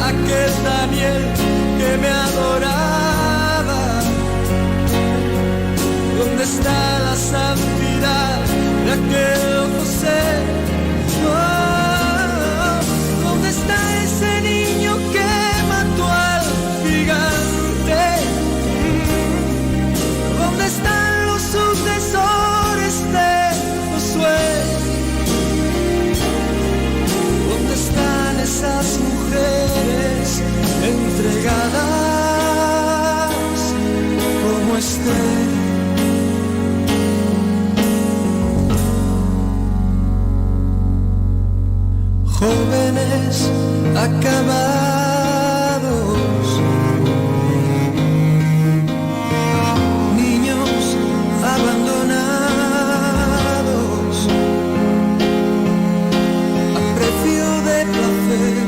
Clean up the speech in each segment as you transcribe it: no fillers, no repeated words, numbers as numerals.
aquel Daniel que me adoraba? ¿Dónde está la santidad de aquel José? Oh, ¿dónde está ese niño que mató al gigante? ¿Dónde están los sucesores de Josué? ¿Dónde están esas mujeres entregadas como Esther? Jóvenes acabados, niños abandonados, a precio de placer,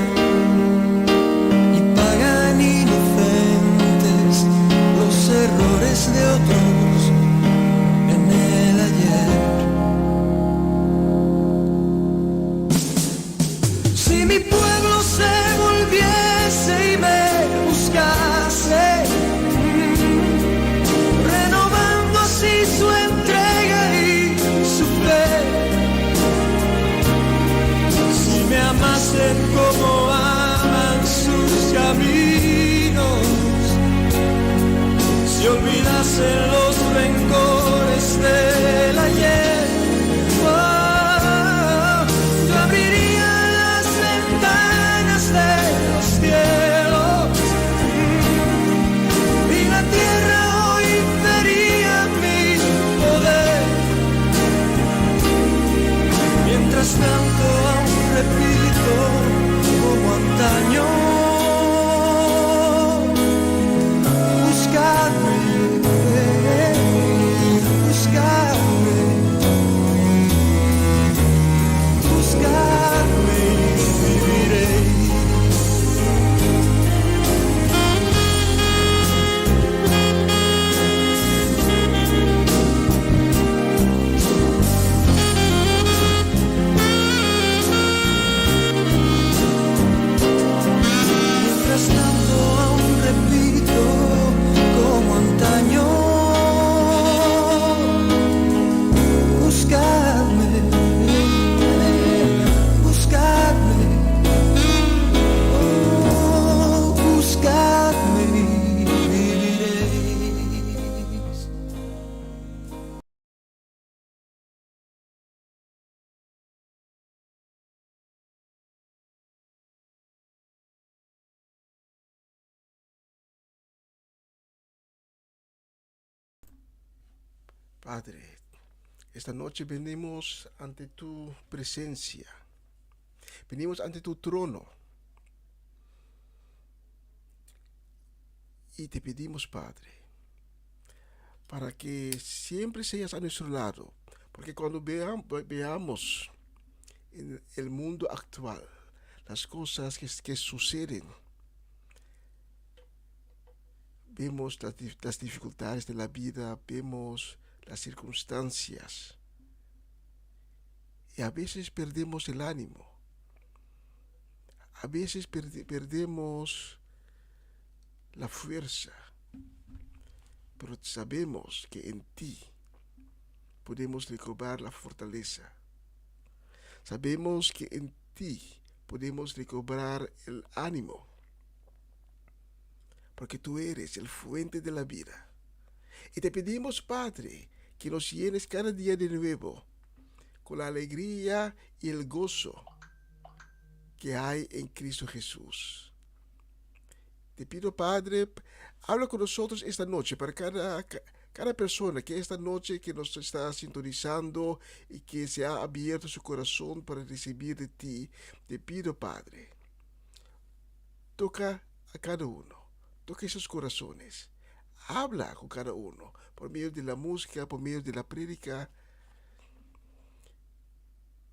y pagan inocentes los errores de otros en el ayer. Si mi pueblo se volviese y me buscase, renovando así su entrega y su fe, si me amasen como aman sus caminos, si olvidasen los rencores del ayer, yo abriría las ventanas de los cielos y la tierra hoy vería mi poder. Mientras tanto aún repito como antaño: buscadme, buscadme, buscadme y viviréis. Mientras tanto aún repito como antaño: buscadme, buscadme, oh, buscadme y viviréis. Padre, esta noche venimos ante tu presencia, venimos ante tu trono y te pedimos, Padre, para que siempre seas a nuestro lado, porque cuando veamos en el mundo actual las cosas que suceden, vemos las dificultades de la vida, vemos las circunstancias y a veces perdemos el ánimo, a veces perdemos la fuerza, pero sabemos que en ti podemos recobrar la fortaleza, sabemos que en ti podemos recobrar el ánimo, porque tú eres el fuente de la vida. Y te pedimos, Padre, que nos llenes cada día de nuevo con la alegría y el gozo que hay en Cristo Jesús. Te pido, Padre, habla con nosotros esta noche para cada persona que esta noche que nos está sintonizando y que se ha abierto su corazón para recibir de ti. Te pido, Padre, toca a cada uno, toca esos corazones. Habla con cada uno por medio de la música, por medio de la prédica,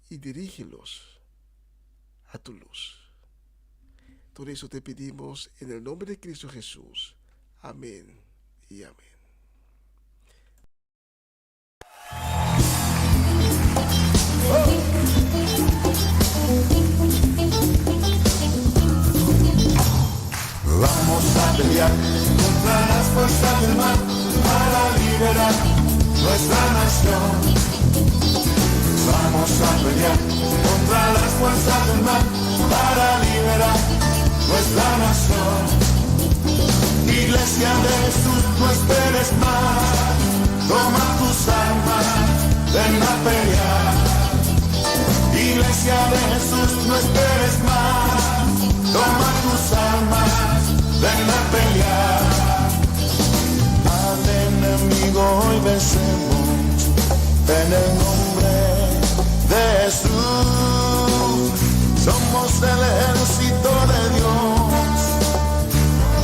y dirígelos a tu luz. Todo eso te pedimos en el nombre de Cristo Jesús. Amén y amén. nación. Vamos a pelear contra las fuerzas del mal para liberar nuestra nación. Iglesia de Jesús, no esperes más. Toma tus armas, ven a pelear. Iglesia de Jesús, no esperes más. Toma tus armas, ven a pelear. Al enemigo hoy vencemos en el nombre de Jesús. Somos el ejército de Dios.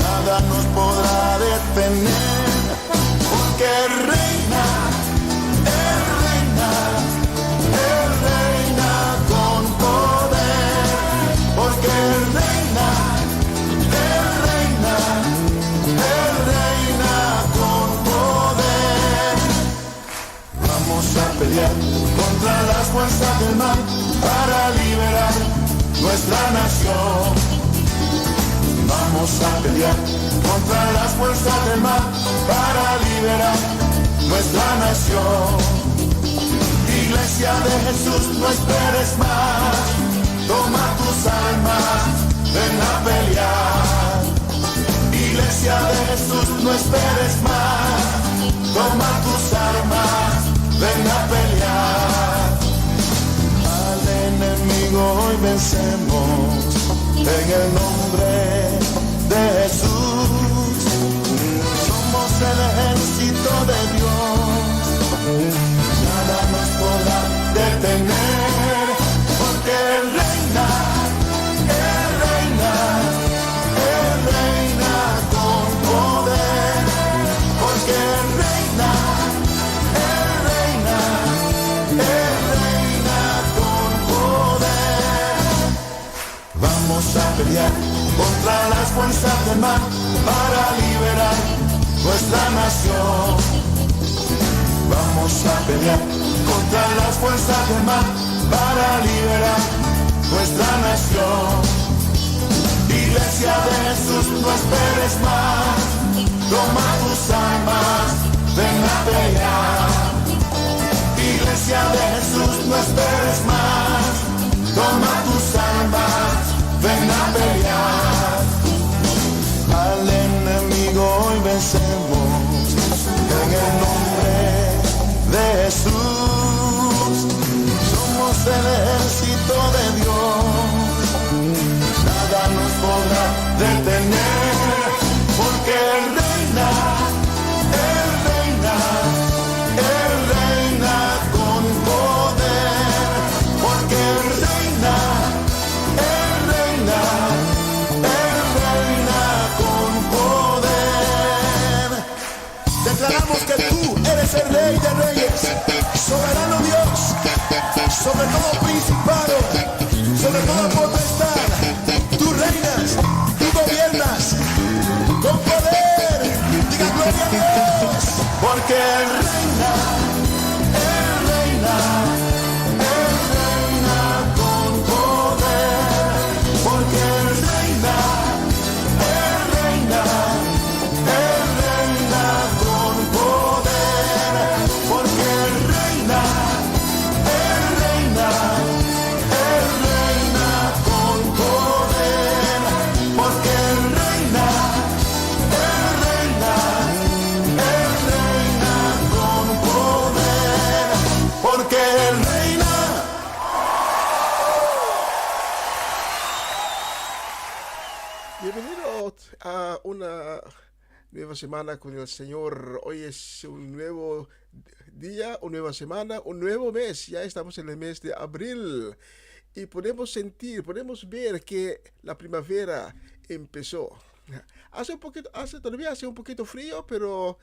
Nada nos podrá detener, porque reina, Él reina, Él reina con poder. Porque Él reina, Él reina, Él reina con poder. Vamos a pelear contra las fuerzas del mal para liberar nuestra nación. Vamos a pelear contra las fuerzas del mal para liberar nuestra nación. Iglesia de Jesús, no esperes más. Toma tus armas, ven a pelear. Iglesia de Jesús, no esperes más. Toma tus armas, ven a pelear. Al enemigo hoy vencemos en el nombre de Jesús. Somos el ejército de Dios. Nada nos podrá detener, porque Él reina, Él reina, Él reina con poder. Porque Él reina, Él reina, Él reina con poder. Vamos a pelear contra las fuerzas del mal para liberar nuestra nación. Vamos a pelear contra las fuerzas del mal para liberar nuestra nación. Iglesia de Jesús, no esperes más. Toma tus armas, ven a pelear. Iglesia de Jesús, no esperes más. Toma tus armas, ven a pelear. Al enemigo hoy vencemos en el nombre de Jesús. Somos el ejército de Dios. Nada nos podrá detener, porque Él reina, Él reina, Él reina con poder. Porque Él reina, Él reina, Él reina con poder. Declaramos que tú eres el Rey de Reyes, soberano Dios, sobre todo principado, sobre toda potestad. Tú reinas, tú gobiernas con poder. Diga gloria a Dios. Porque Él reina, Él reina, Él reina con poder. Porque Él reina, Él reina, Él reina con poder. Porque Él reina, Él reina, Él reina con poder. Porque Él reina, Él reina, Él reina con poder. Porque Él reina. Bienvenido a una nueva semana con el Señor. Hoy es un nuevo día, una nueva semana, un nuevo mes. Ya estamos en el mes de abril y podemos sentir, podemos ver que la primavera empezó. Todavía hace un poquito frío, pero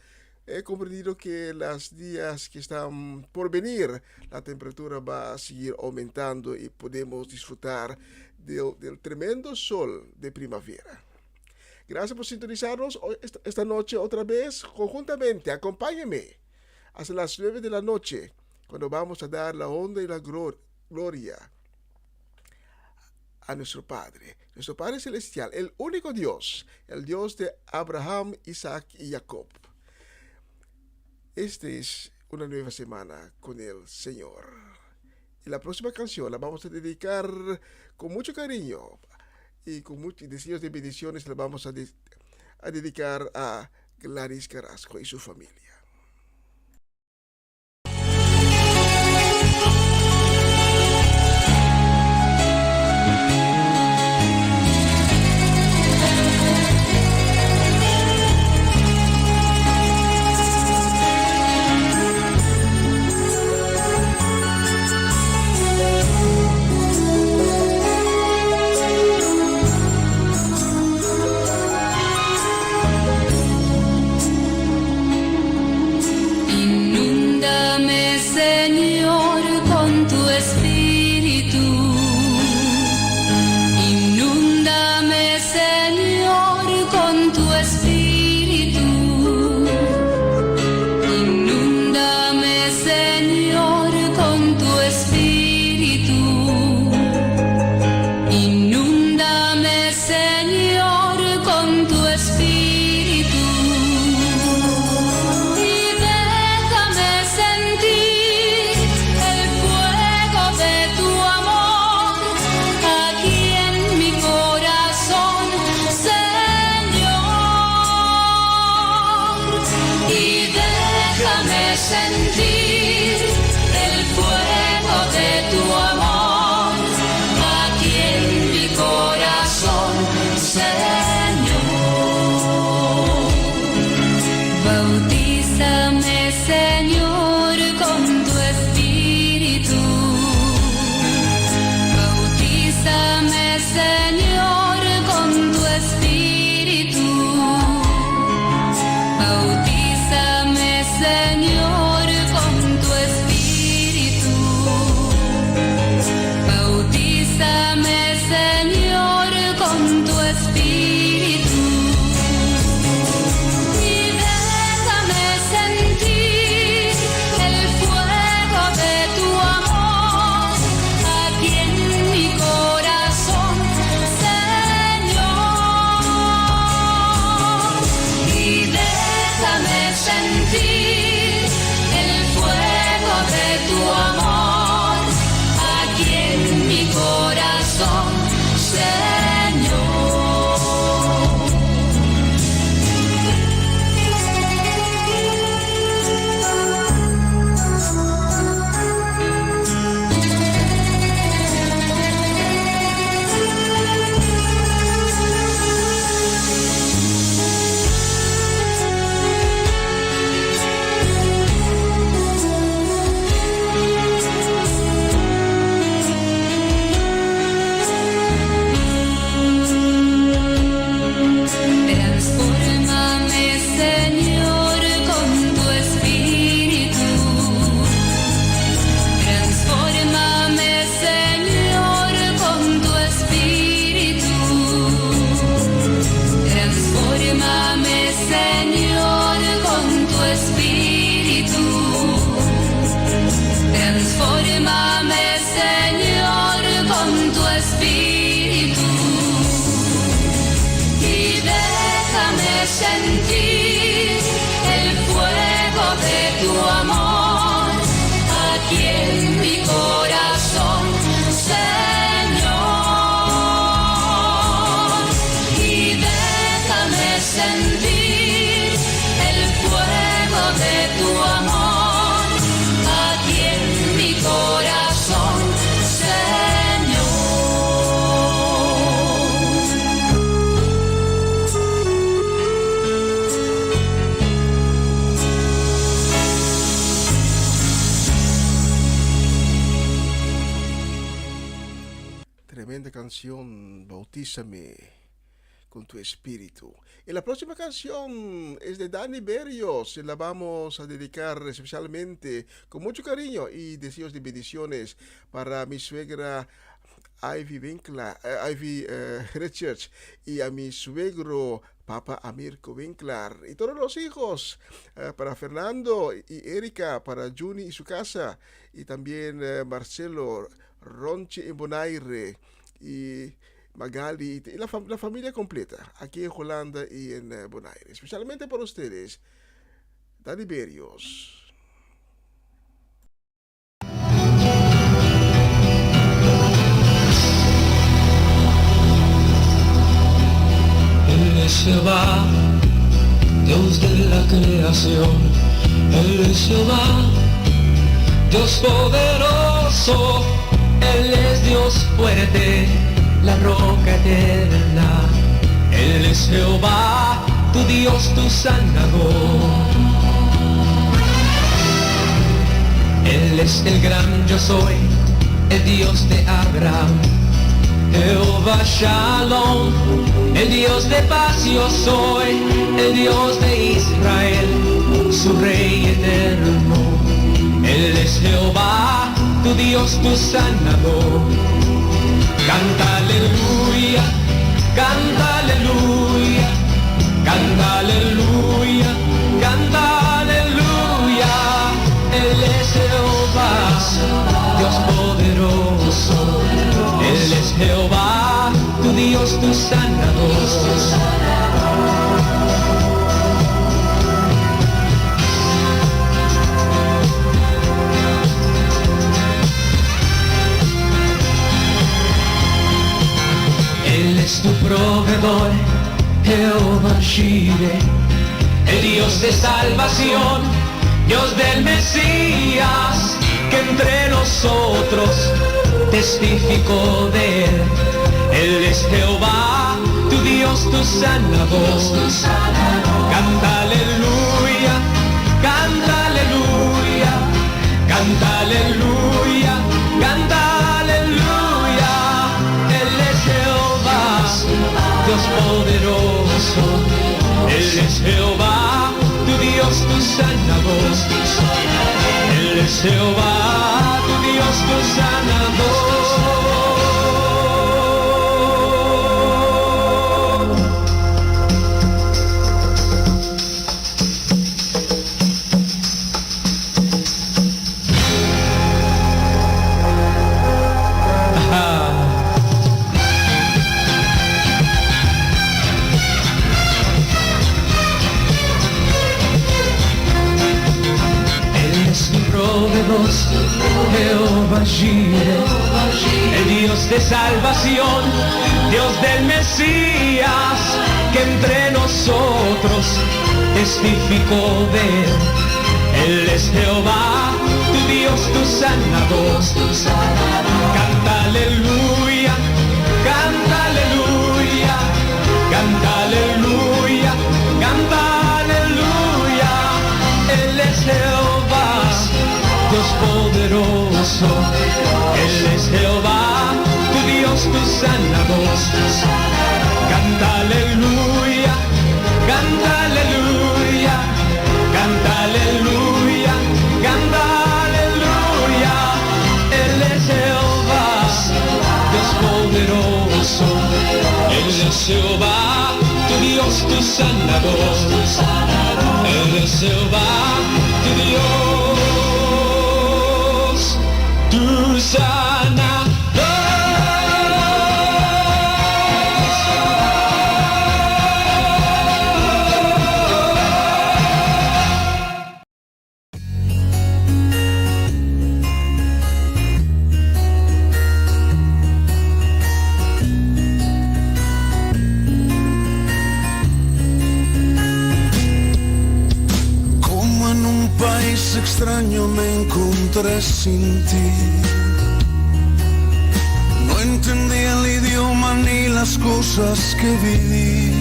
he comprendido que los días que están por venir, la temperatura va a seguir aumentando y podemos disfrutar del tremendo sol de primavera. Gracias por sintonizarnos esta noche otra vez conjuntamente. Acompáñenme hasta las 9 de la noche, cuando vamos a dar la honra y la gloria a nuestro Padre Celestial, el único Dios, el Dios de Abraham, Isaac y Jacob. Este es una nueva semana con el Señor. Y la próxima canción la vamos a dedicar con mucho cariño y con muchos deseos de bendiciones. La vamos a dedicar a Gladys Carrasco y su familia. Inúndame, Señor, con tu espíritu. Inúndame, Señor, con tu espíritu. Inúndame, Señor, con tu espíritu. Inúndame, Señor, con tu espíritu. Y déjame sentir el fuego de tu amor aquí en mi corazón, Señor. Y déjame sentir el fuego de tu amor aquí en mi corazón, Señor. Bautízame, Señor, con tu espíritu. Bautízame, Señor, con tu espíritu. Bautízame, Señor, con tu espíritu. Bautízame, Señor, con tu espíritu. Y déjame sentir el fuego de tu amor aquí en mi corazón, Señor. Y déjame sentir el fuego de tu amor aquí en mi corazón, Señor. Transfórmame, Señor, con tu espíritu. Transfórmame, Señor, con tu espíritu. Transfórmame, Señor, con tu espíritu. Transfórmame, Señor, con tu espíritu. Y déjame sentir el fuego de tu amor aquí en mi corazón, Señor. Y déjame sentir el fuego de tu amor aquí en mi corazón, Señor. Tremenda canción, Bautízame con tu espíritu. Y la próxima canción es de Dani Berrios. La vamos a dedicar especialmente con mucho cariño y deseos de bendiciones para mi suegra Ivy Winkler, Ivy Richards, y a mi suegro Papa Amirko Winkler y todos los hijos, para Fernando y Erika, para Juni y su casa, y también Marcelo, Ronchi en Bonaire y Magali y la familia completa aquí en Holanda y en Bonaire. Especialmente por ustedes, Dani Berrios. salvación. Él es Jehová, Dios poderoso, Él es Dios fuerte, la roca eterna. Él es Jehová, tu Dios, tu sanador. Él es el gran yo soy, el Dios de Abraham. Jehová Shalom, el Dios de paz yo soy, el Dios de Israel, su Rey eterno. Él es Jehová, tu Dios, tu sanador. Canta aleluya, canta aleluya, canta aleluya, canta aleluya. Él es Jehová, Dios poderoso. Él es Jehová, tu Dios, tu sanador. Él es tu proveedor, Jehová Shire, el Dios de salvación, Dios del Mesías, que entre nosotros testificó de él. Él es Jehová, tu Dios, tu sanador. Canta aleluya, canta aleluya, canta aleluya, canta aleluya. Él es Jehová, Dios poderoso. Él es Jehová, tu Dios, tu sanador. Él es Jehová, tu Dios, tu sanador. Jehová Jireh, el Dios de salvación, Dios del Mesías, que entre nosotros testificó de él. Él es Jehová, tu Dios, tu sanador. Canta aleluya, canta aleluya, canta aleluya, canta aleluya. Él es Jehová, Dios poderoso. Él es Jehová, tu Dios, tu sanador. Canta aleluya, canta aleluya, canta aleluya, canta aleluya. Él es Jehová, Dios poderoso. Él es Jehová, tu Dios, tu sanador. Él es Jehová, tu Dios, tu sanador. Extraño me encontré sin ti. No entendí el idioma ni las cosas que viví.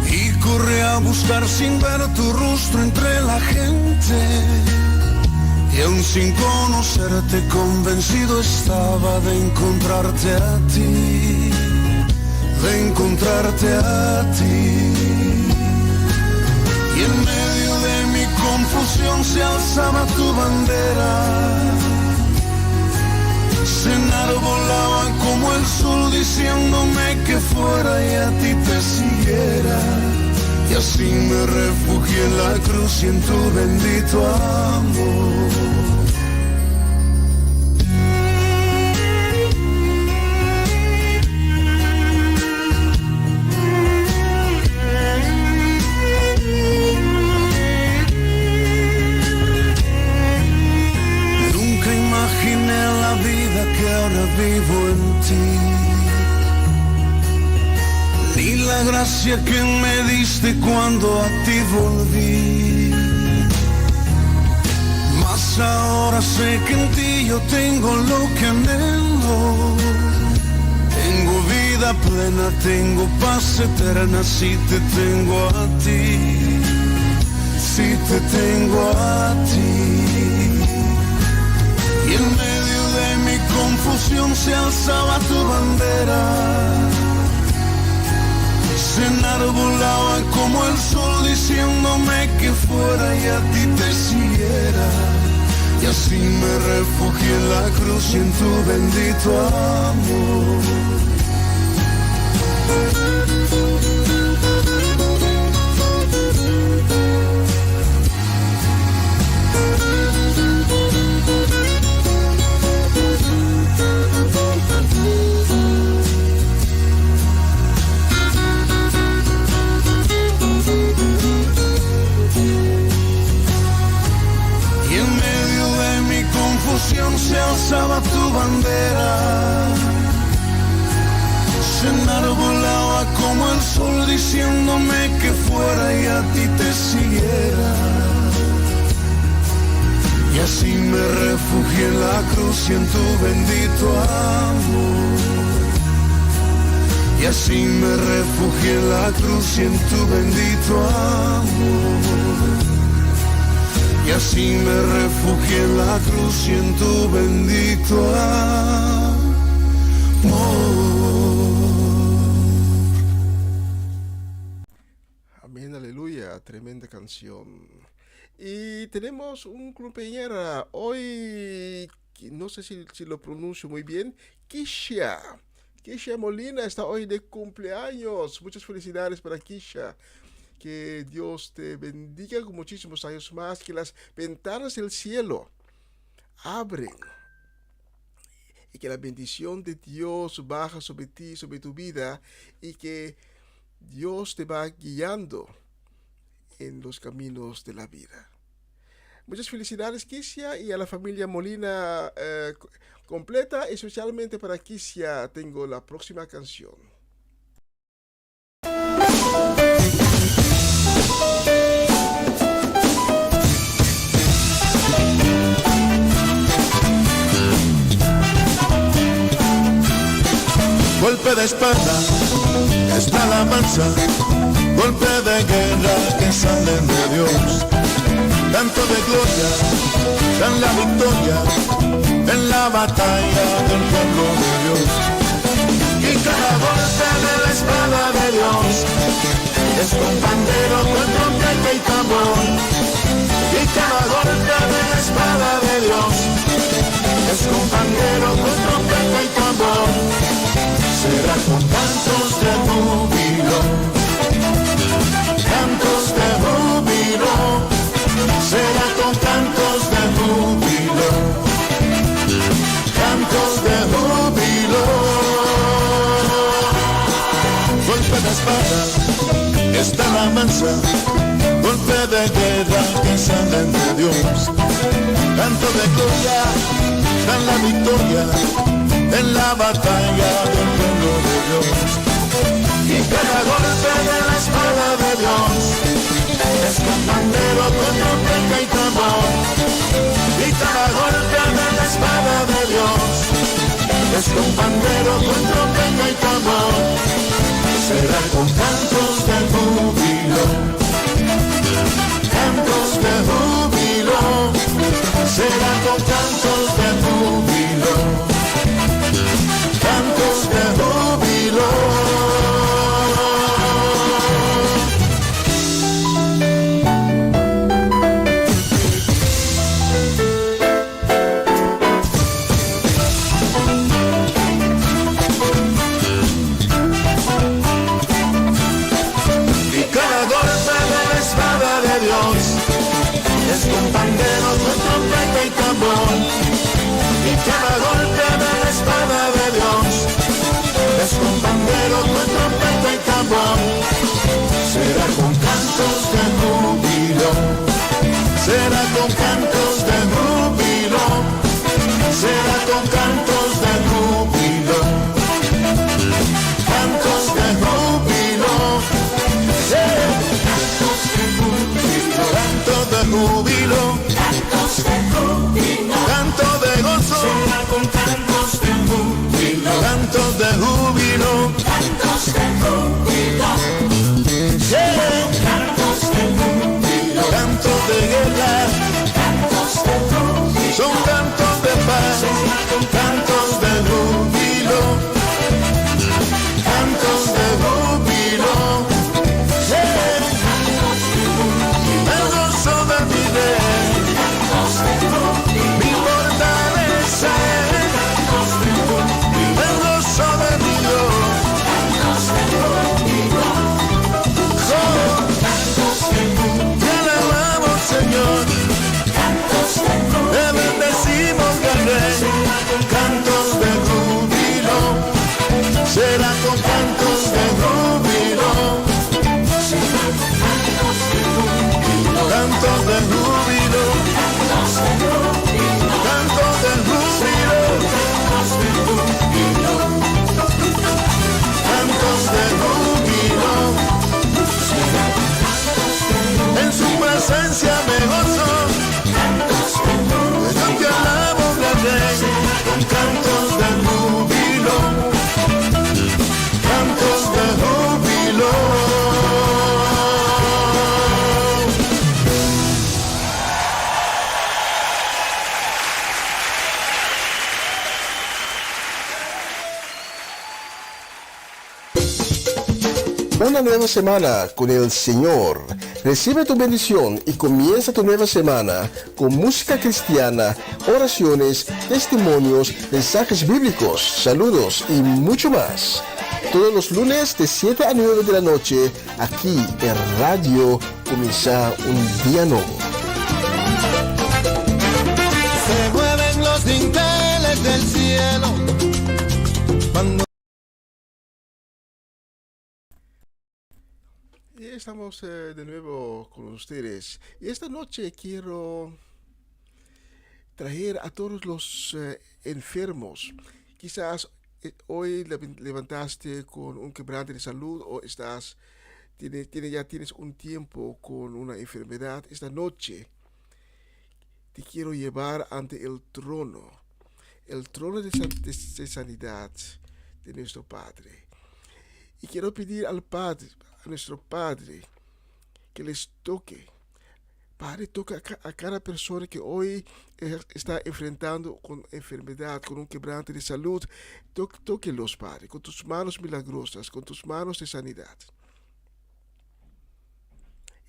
Y corrí a buscar sin ver tu rostro entre la gente. Y aún sin conocerte convencido estaba de encontrarte a ti. De encontrarte a ti. Y en medio de mi confusión se alzaba tu bandera. Se enarbolaba como el sol diciéndome que fuera y a ti te siguiera. Y así me refugié en la cruz y en tu bendito amor. Vivo en ti. ni la gracia que me diste cuando a ti volví. Mas ahora sé que en ti yo tengo lo que anhelo. Tengo vida plena, tengo paz eterna si te tengo a ti. Si te tengo a ti. Y en medio de mi confusión se alzaba tu bandera. Se enarbolaba como el sol diciéndome que fuera y a ti te siguiera. Y así me refugié en la cruz y en tu bendito amor. Se alzaba tu bandera, se enarbolaba como el sol diciéndome que fuera y a ti te siguiera. Y así me refugié en la cruz y en tu bendito amor. Y así me refugié en la cruz y en tu bendito amor. Y así me refugié en la cruz y en tu bendito amor. Amén, aleluya, tremenda canción. Y tenemos un compañera hoy, no sé si lo pronuncio muy bien, Kisha. Kisha Molina está hoy de cumpleaños. Muchas felicidades para Kisha. Que Dios te bendiga con muchísimos años más, que las ventanas del cielo abren y que la bendición de Dios baja sobre ti, sobre tu vida, y que Dios te va guiando en los caminos de la vida. Muchas felicidades, Kisha, y a la familia Molina completa, especialmente para Kisha tengo la próxima canción. Golpe de espada, esta alabanza, golpe de guerra que salen de Dios. Canto de gloria, dan la victoria en la batalla del pueblo de Dios. Y cada golpe de la espada de Dios es con pandero, con trompeta y tambor. Y cada golpe de la espada de Dios es con pandero, con trompeta y tambor. Será con cantos de júbilo, cantos de júbilo. Será con cantos de júbilo, cantos de júbilo. Golpe de espada, esta la mansa, golpe de guerra que salen de Dios. Canto de gloria, dan la victoria en la batalla del pueblo de Dios. Y cada golpe de la espada de Dios es con pandero, con trompeta y tambor. Y cada golpe de la espada de Dios es con pandero, con trompeta y tambor. Será con cantos de júbilo, cantos de júbilo. Será con cantos de júbilo, cantos de júbilo. Y cada golpe de la espada de Dios es con pandero, con trompeta y tambor. Una nueva semana con el Señor. Recibe tu bendición y comienza tu nueva semana con música cristiana, oraciones, testimonios, mensajes bíblicos, saludos y mucho más. Todos los lunes de 7 a 9 de la noche, aquí en Radio Comienza un Día Nuevo. Se mueven los dinteles del cielo cuando... Y estamos de nuevo con ustedes. Y esta noche quiero traer a todos los enfermos. Quizás hoy levantaste con un quebrante de salud o ya tienes un tiempo con una enfermedad. Esta noche te quiero llevar ante el trono de sanidad de nuestro Padre. Y quiero pedir al Padre, a nuestro Padre, que les toque. Padre, toca a cada persona que hoy está enfrentando con enfermedad, con un quebrante de salud. Tóquelos, Padre, con tus manos milagrosas, con tus manos de sanidad.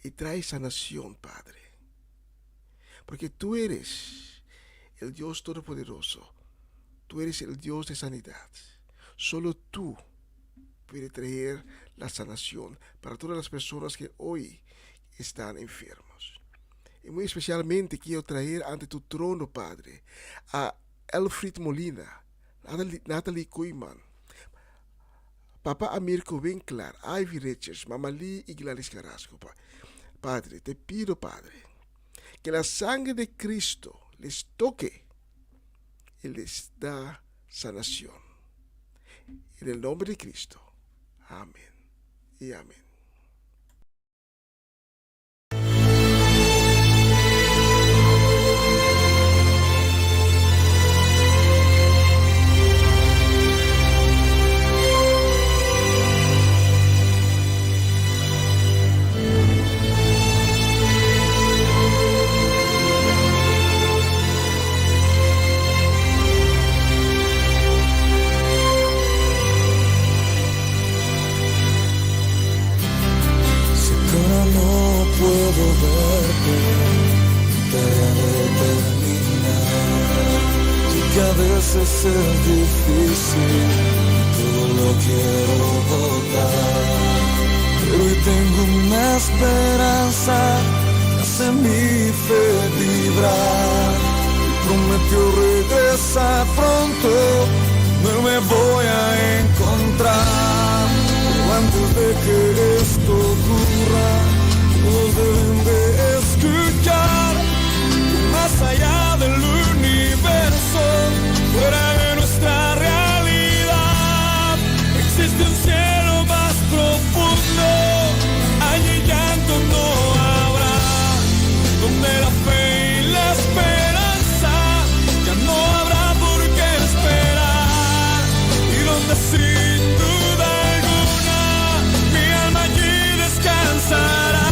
Y trae sanación, Padre. Porque tú eres el Dios Todopoderoso. Tú eres el Dios de sanidad. Solo tú puedes traer la sanación para todas las personas que hoy están enfermos. Y muy especialmente quiero traer ante tu trono, Padre, a Elfrid Molina, Natalie Koyman, Papá Amirko Winkler, Ivy Richards, Mama Lee y Gladys Carrasco. Padre, te pido, Padre, que la sangre de Cristo les toque y les da sanación. En el nombre de Cristo. Amén y amén. Puedo verte, pero terminar. Sé que a veces es difícil, todo lo quiero dar. Pero hoy tengo una esperanza que hace mi fe vibrar. Y prometió regresar pronto, no me voy a encontrar. Pero antes de que esto ocurra, todos deben de escuchar que más allá del universo, fuera de nuestra realidad, existe un cielo más profundo. Allí llanto no habrá, donde la fe y la esperanza ya no habrá por qué esperar, y donde sin duda alguna mi alma allí descansará.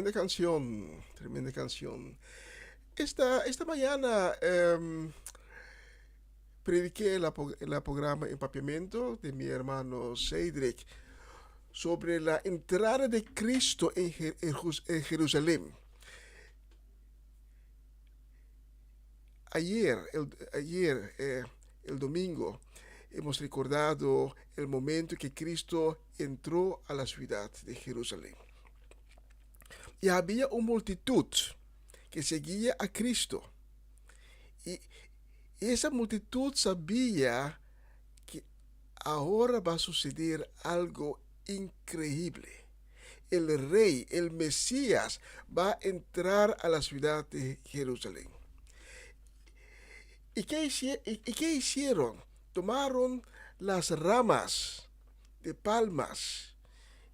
Tremenda canción, tremenda canción. Esta mañana prediqué en el programa Empapiamiento de mi hermano Cedric sobre la entrada de Cristo en Jerusalén. Ayer, el domingo, hemos recordado el momento que Cristo entró a la ciudad de Jerusalén. Y había una multitud que seguía a Cristo. Y esa multitud sabía que ahora va a suceder algo increíble. El rey, el Mesías, va a entrar a la ciudad de Jerusalén. ¿Y qué hicieron? Tomaron las ramas de palmas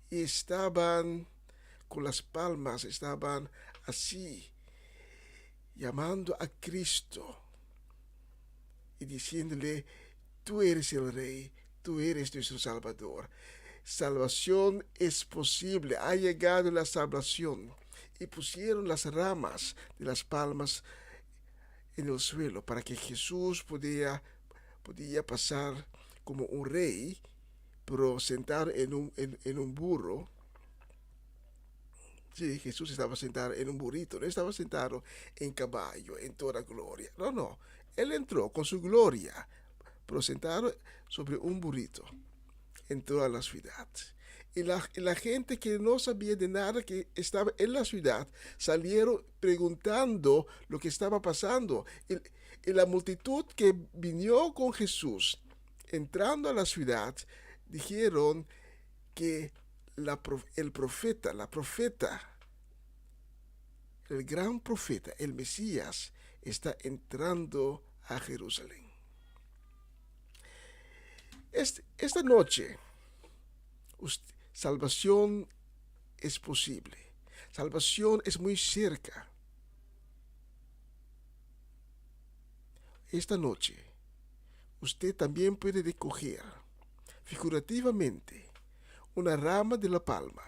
y estaban con las palmas, estaban así, llamando a Cristo y diciéndole: tú eres el Rey, tú eres nuestro Salvador. Salvación es posible, ha llegado la salvación. Y pusieron las ramas de las palmas en el suelo para que Jesús podía pasar como un rey, pero sentado en un burro. Sí, Jesús estaba sentado en un burrito, no estaba sentado en caballo, en toda gloria. No, Él entró con su gloria, pero sentado sobre un burrito en toda la ciudad. Y la gente que no sabía de nada, que estaba en la ciudad, salieron preguntando lo que estaba pasando. Y la multitud que vino con Jesús, entrando a la ciudad, dijeron que el profeta, el gran profeta, el Mesías, está entrando a Jerusalén. Esta noche, salvación es posible. Salvación es muy cerca. Esta noche, usted también puede recoger, figurativamente, una rama de la palma.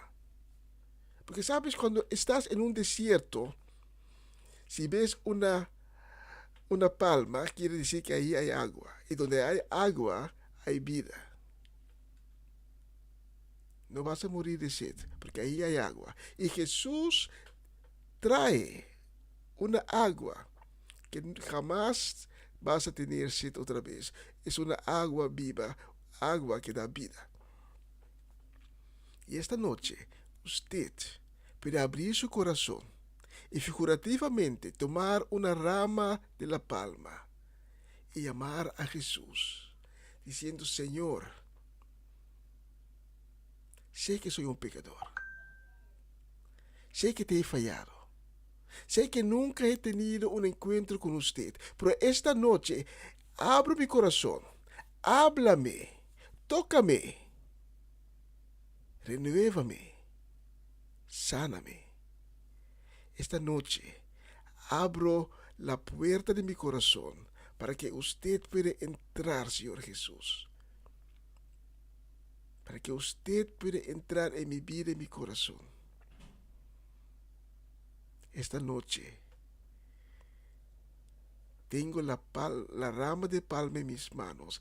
Porque sabes, cuando estás en un desierto, si ves una palma, quiere decir que ahí hay agua. Y donde hay agua, hay vida. No vas a morir de sed, porque ahí hay agua. Y Jesús trae una agua que jamás vas a tener sed otra vez. Es una agua viva, agua que da vida. Y esta noche, usted puede abrir su corazón y figurativamente tomar una rama de la palma y llamar a Jesús, diciendo: Señor, sé que soy un pecador, sé que te he fallado, sé que nunca he tenido un encuentro con usted, pero esta noche abro mi corazón, háblame, tócame, renuévame, sáname. Esta noche abro la puerta de mi corazón para que usted pueda entrar, Señor Jesús. Para que usted pueda entrar en mi vida y mi corazón. Esta noche tengo la rama de palma en mis manos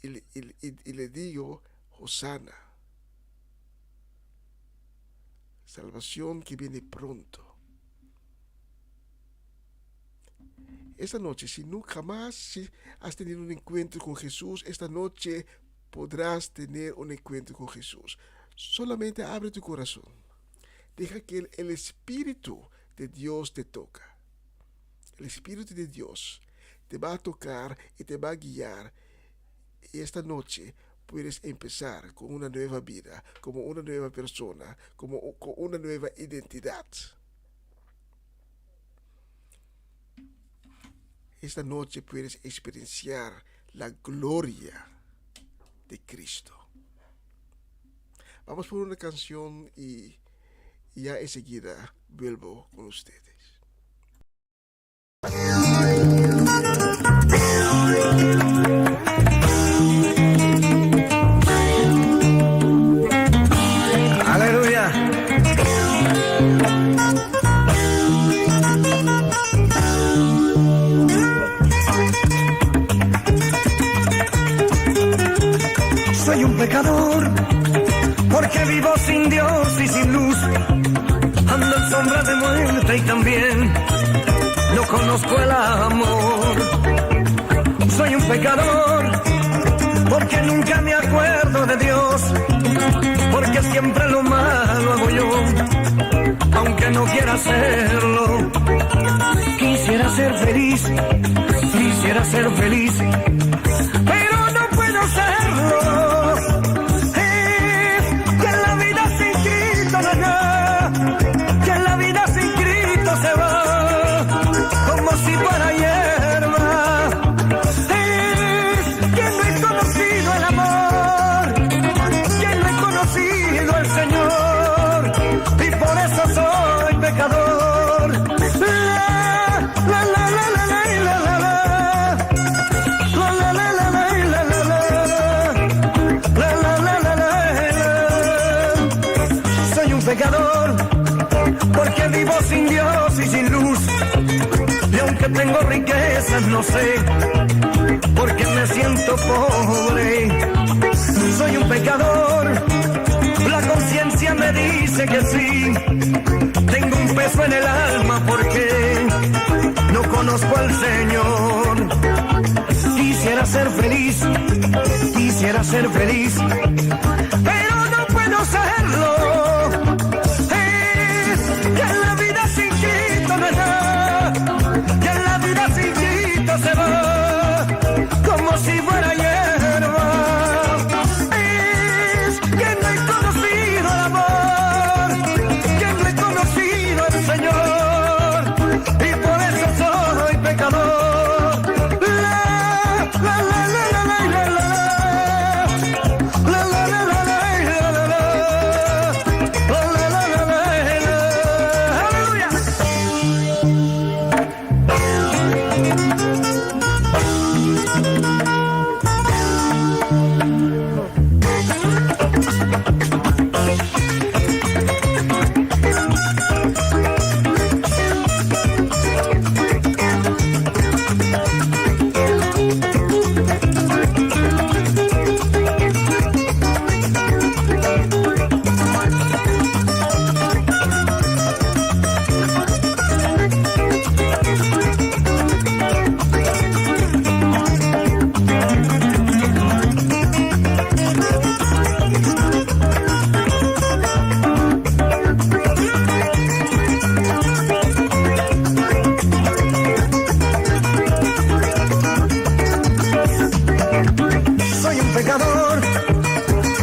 y le digo: Hosana. Salvación que viene pronto. Esta noche, si jamás has tenido un encuentro con Jesús, esta noche podrás tener un encuentro con Jesús. Solamente abre tu corazón. Deja que el Espíritu de Dios te toca. El Espíritu de Dios te va a tocar y te va a guiar. Y esta noche puedes empezar con una nueva vida, como una nueva persona, con una nueva identidad. Esta noche puedes experienciar la gloria de Cristo. Vamos por una canción y ya enseguida vuelvo con ustedes. Aleluya. pecador, porque vivo sin Dios y sin luz. Ando en sombra de muerte y también no conozco el amor. Soy un pecador, porque nunca me acuerdo de Dios, porque siempre lo malo hago yo, aunque no quiera hacerlo. Quisiera ser feliz, pero no puedo serlo. Que en la vida sin Cristo no hay nada, que en la vida sin Cristo se va como si fuera hierba. Que no he conocido el amor, que no he conocido el Señor, y por eso soy pecador. Pecador, porque vivo sin Dios y sin luz, y aunque tengo riquezas no sé por qué me siento pobre. Soy un pecador, la conciencia me dice que sí, tengo un peso en el alma porque no conozco al Señor. Quisiera ser feliz, pero no puedo serlo. Se va como si fuera hierba. Es que no he conocido el amor, que no he conocido el Señor, y por eso soy pecador.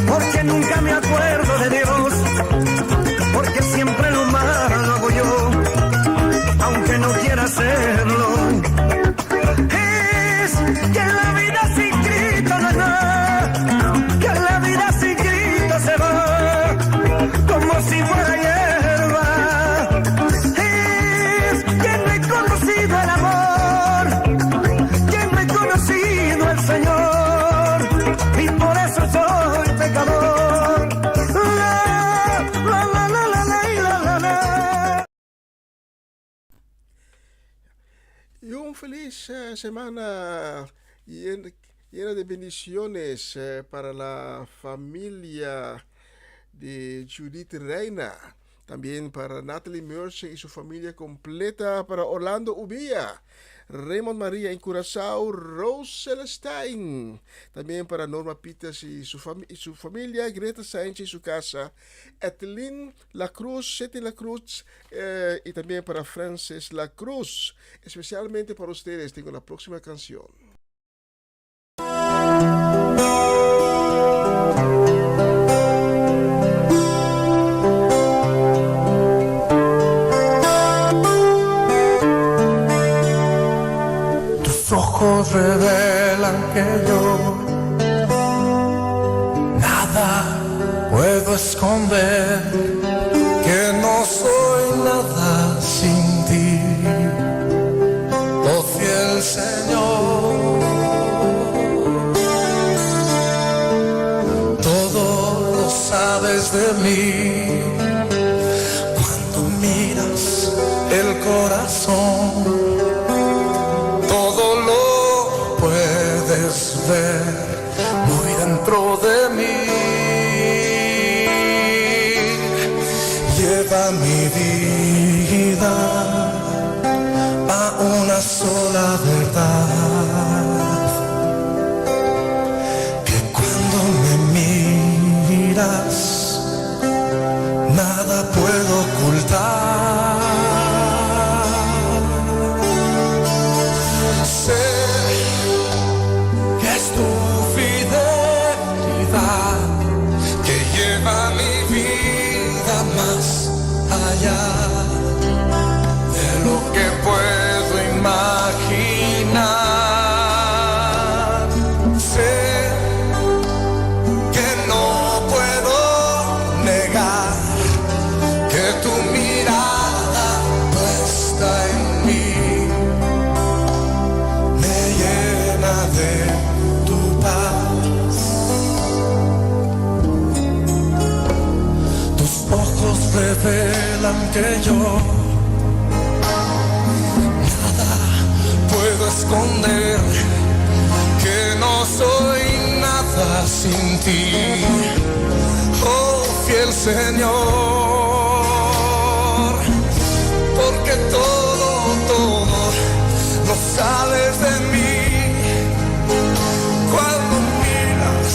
Porque nunca me acuerdo de Dios, porque siempre lo malo hago yo, aunque no quiera hacerlo. Es que en la vida sin Cristo no hay nada, que en la vida sin Cristo se va como si fuera hierba. Es que no he conocido el amor, que no he conocido el Señor, y por eso soy pecador. Y un feliz semana llena de bendiciones para la familia de Judith Reina. También para Natalie Merce y su familia completa, para Orlando Ubilla, Raymond María en Curazao, Rose Celestine. También para Norma Peters y su familia, Greta Sánchez y su casa, Etelyn La Cruz, Seti La Cruz, y también para Frances La Cruz. Especialmente para ustedes tengo la próxima canción. Ojos revelan que yo nada puedo esconder, que no soy nada sin ti, oh fiel Señor. Todo lo sabes de mí cuando miras el corazón. Ver muy dentro de mí. que yo. Nada puedo esconder, que no soy nada sin ti, oh fiel Señor, porque todo no sales de mí cuando miras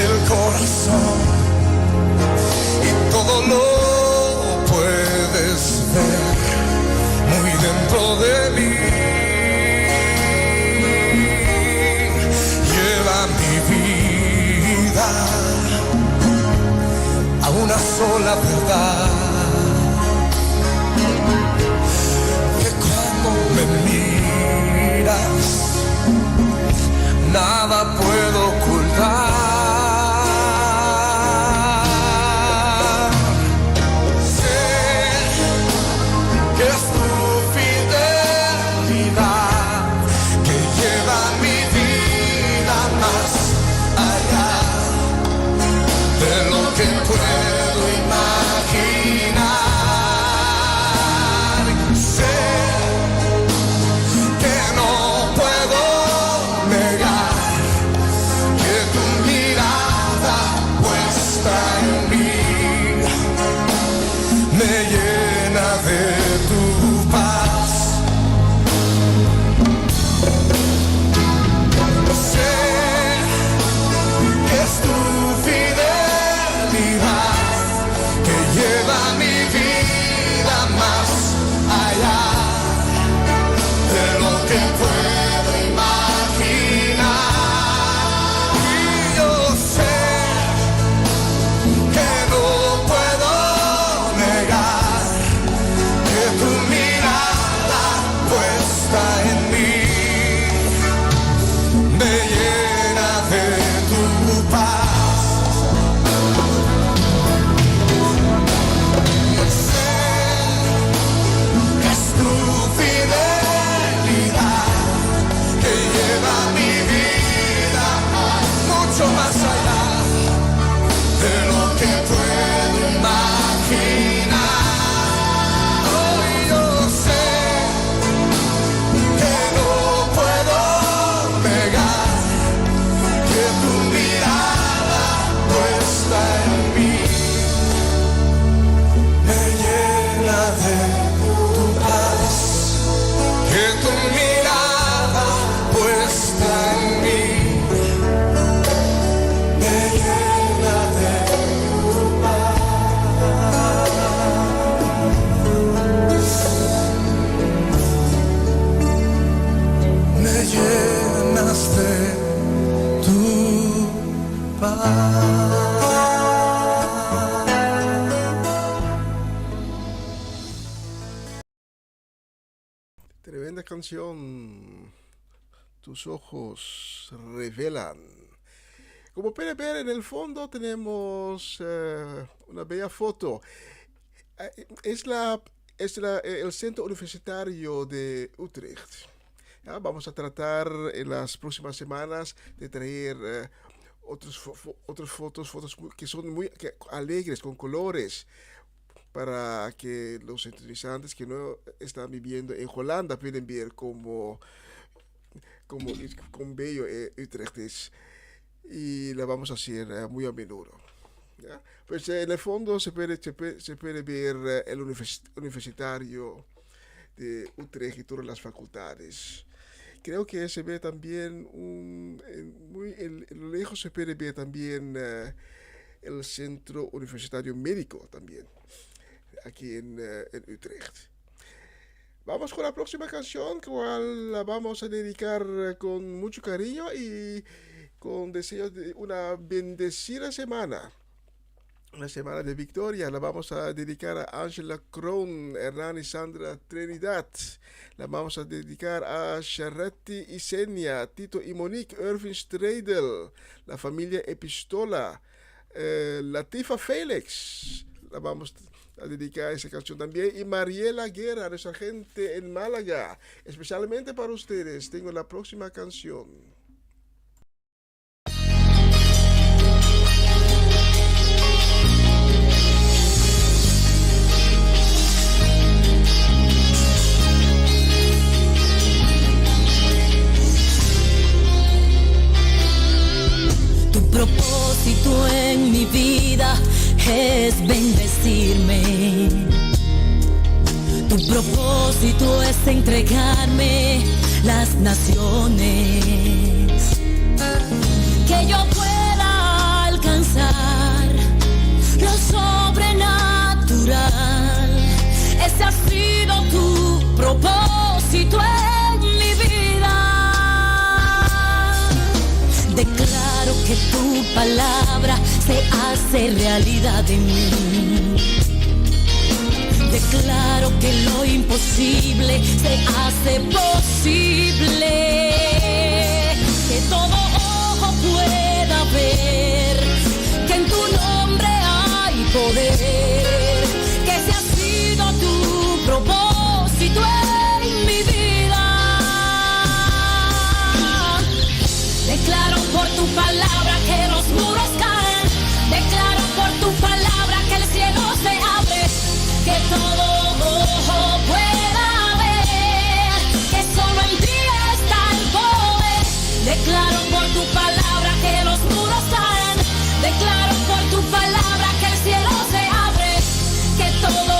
el corazón y todo lo puedes ver muy dentro de mí. Lleva mi vida a una sola verdad, que cuando me miras nada puedo ocultar. Sé que es tu fidelidad que lleva mi vida más allá de lo que puedo imaginar. Sé que no puedo negar que tu mirada puesta en mí me llena de tu paz. Sé que es tu fidelidad que lleva mi vida más allá de lo que puedo imaginar. Y yo sé que no puedo negar que tu mirada puesta en mí me llena de tu paz. Sé que es tu fidelidad que lleva mi vida mucho más allá de lo que puedo imaginar. Hoy yo sé que no puedo negar que tu mirada puesta en mí me llena de tu paz, que tu mirada puesta en mí me llena de tu paz, me llenas de tu paz. Tremenda canción. Tus ojos revelan. Como pueden ver, en el fondo tenemos una bella foto. Es el Centro Universitario de Utrecht. Ya, vamos a tratar en las próximas semanas de traer otras fotos que son muy alegres, con colores, para que los estudiantes que no están viviendo en Holanda puedan ver cómo bello Utrecht es. Y la vamos a hacer muy a menudo. ¿Ya? Pues en el fondo se puede ver el universitario de Utrecht y todas las facultades. Creo que se ve también, en lo lejos se puede ver también el Centro Universitario Médico también, aquí en Utrecht. Vamos con la próxima canción, cual la vamos a dedicar con mucho cariño y con deseos de una bendecida semana. Una semana de victoria. La vamos a dedicar a Angela Kroon, Hernán y Sandra Trinidad. La vamos a dedicar a Charretti y Senia, Tito y Monique, Irving Stradel, la familia Epistola, Latifa Félix. La vamos a dedicar esa canción también. Y Mariela Guerra, nuestra gente en Málaga. Especialmente para ustedes, tengo la próxima canción. es bendecirme. Tu propósito es entregarme las naciones, que yo pueda alcanzar lo sobrenatural. Ese ha sido tu propósito en mi vida. Declaro que tu palabra se hace realidad en mí. Declaro que lo imposible se hace posible. Que todo ojo pueda ver que en tu nombre hay poder. Que ese ha sido tu propósito en mi vida. Declaro por tu palabra que los muros caen. Declaro por tu palabra que el cielo se abre. Que todo ojo pueda ver que solo en ti está el poder. Declaro por tu palabra que los muros caen. Declaro por tu palabra que el cielo se abre. Que todo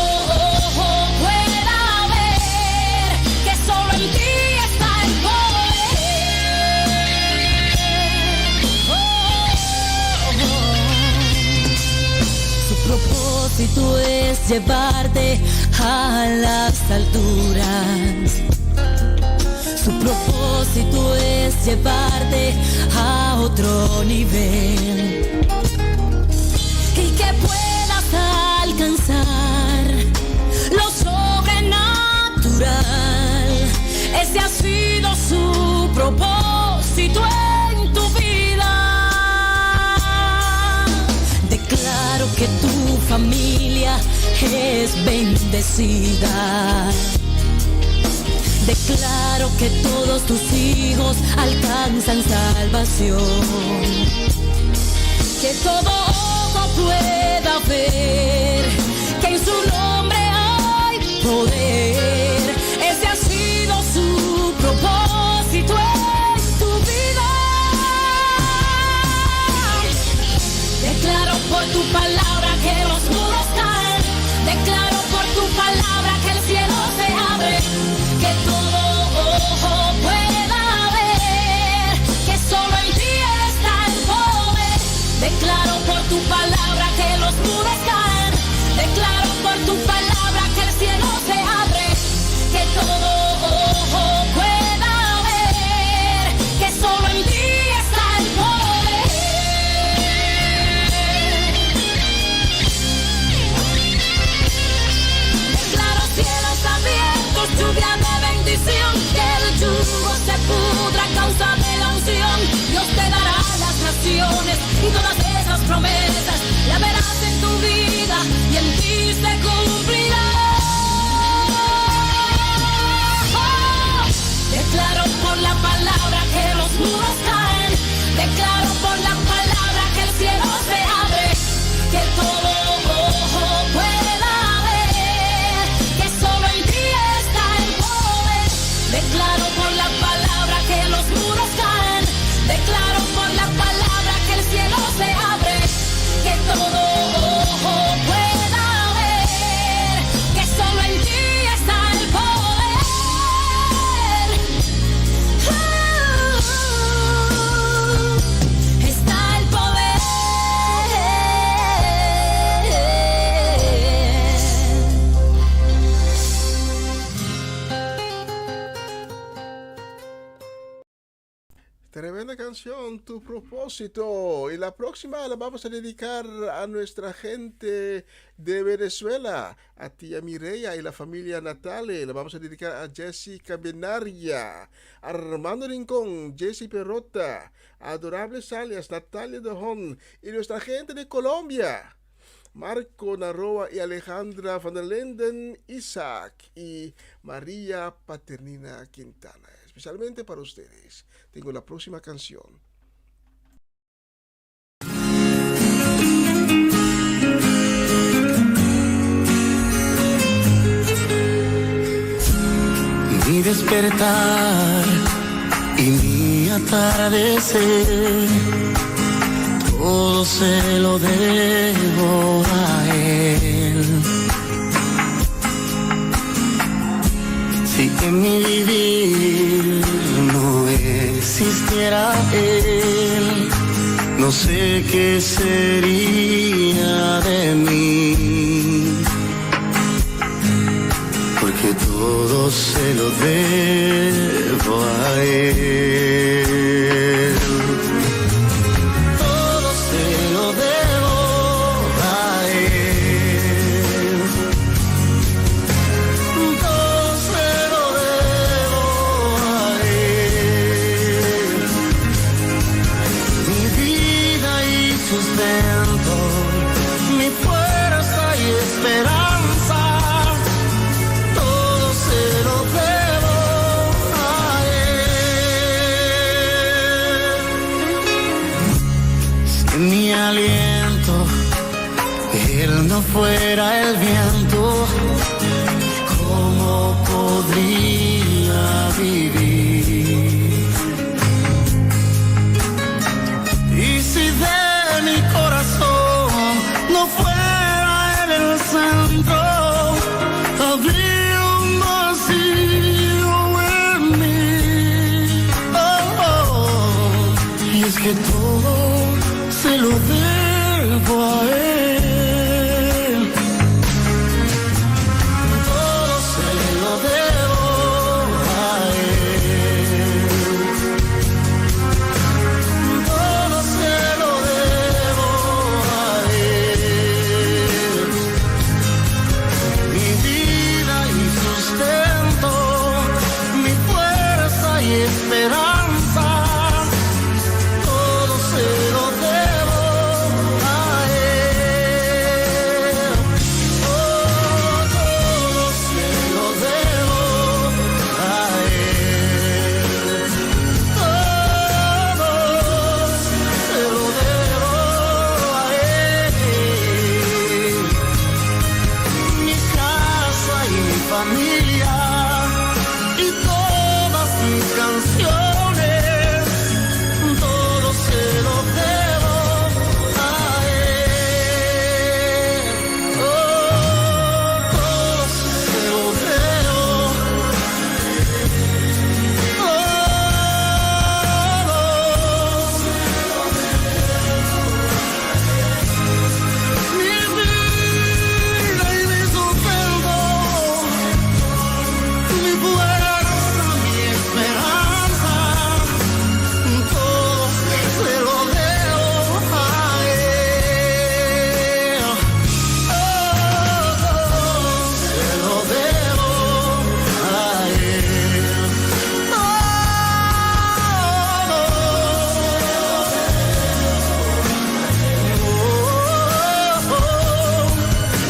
ojo pueda ver que solo en ti está el poder. Su propósito es llevarte a las alturas. Su propósito es llevarte a otro nivel. Y que puedas alcanzar lo sobrenatural. Ese ha sido su propósito en tu vida. Declaro que tu familia es bendecida. Declaro que todos tus hijos alcanzan salvación. Que todo ojo pueda ver que en su nombre hay poder. Ese ha sido su propósito en tu vida. Declaro por tu palabra que los muros caen. Declaro por tu palabra que el cielo se abre. Que todo ojo pueda ver que solo en ti está el poder. Declaro por tu palabra que los muros caen. Declaro por tu palabra que el cielo se abre. Que todo ojo pueda ver que solo en ti está el poder. Declaro cielos abiertos, lluvia de bendición, que el yugo se pudra a causa de la unción. Dios te dará las naciones y todas esas promesas la verás en tu vida y en ti se cumplirá. Oh, declaro por la palabra que los muros caen. Declaro por la palabra que el cielo se abre. Que todo ojo pueda ver que solo en ti está el poder. Declaro por la palabra que los muros caen. Declaro por la palabra que el cielo se abre. Que todo ojo pueda ver que solo en ti está el poder. Está el poder. Tremenda canción, Tu Propósito. Y la próxima la vamos a dedicar a nuestra gente de Venezuela, a tía Mireya y la familia Natale. La vamos a dedicar a Jessica Benaria, a Armando Rincón, Jessy Perrota, a Adorables Alias, Natalia Dojón y nuestra gente de Colombia, Marco Naroa y Alejandra van der Linden, Isaac y María Paternina Quintana. Especialmente para ustedes, tengo la próxima canción. Mi despertar y mi atardecer, todo se lo debo a él. Si en mi vivir no existiera él, no sé qué sería de mí, porque todo se lo debo a él. Todo se lo debo a él. Todo se lo debo a él. Mi vida y sustento, mi fuerza y esperanza, todo se lo debo a él. Si mi aliento él no fuera el viento, ¿cómo podría vivir? Y si de mi corazón no fuera él el centro, habría un vacío en mí. Oh, oh. Y es que todo se lo debo a él. Todo se lo debo a él. Todo se lo debo a él. Mi vida y sustento, mi fuerza y esperanza, todo se lo debo a él. Oh, todo se lo debo a él. Todo se lo debo a él. Mi casa y mi familia y todas mis canciones, todo se lo debo a él. Oh, todo se lo debo. Mi vida y mi sustento, mi fuerza, mi esperanza, todo se lo debo a él. Oh, se lo debo a él.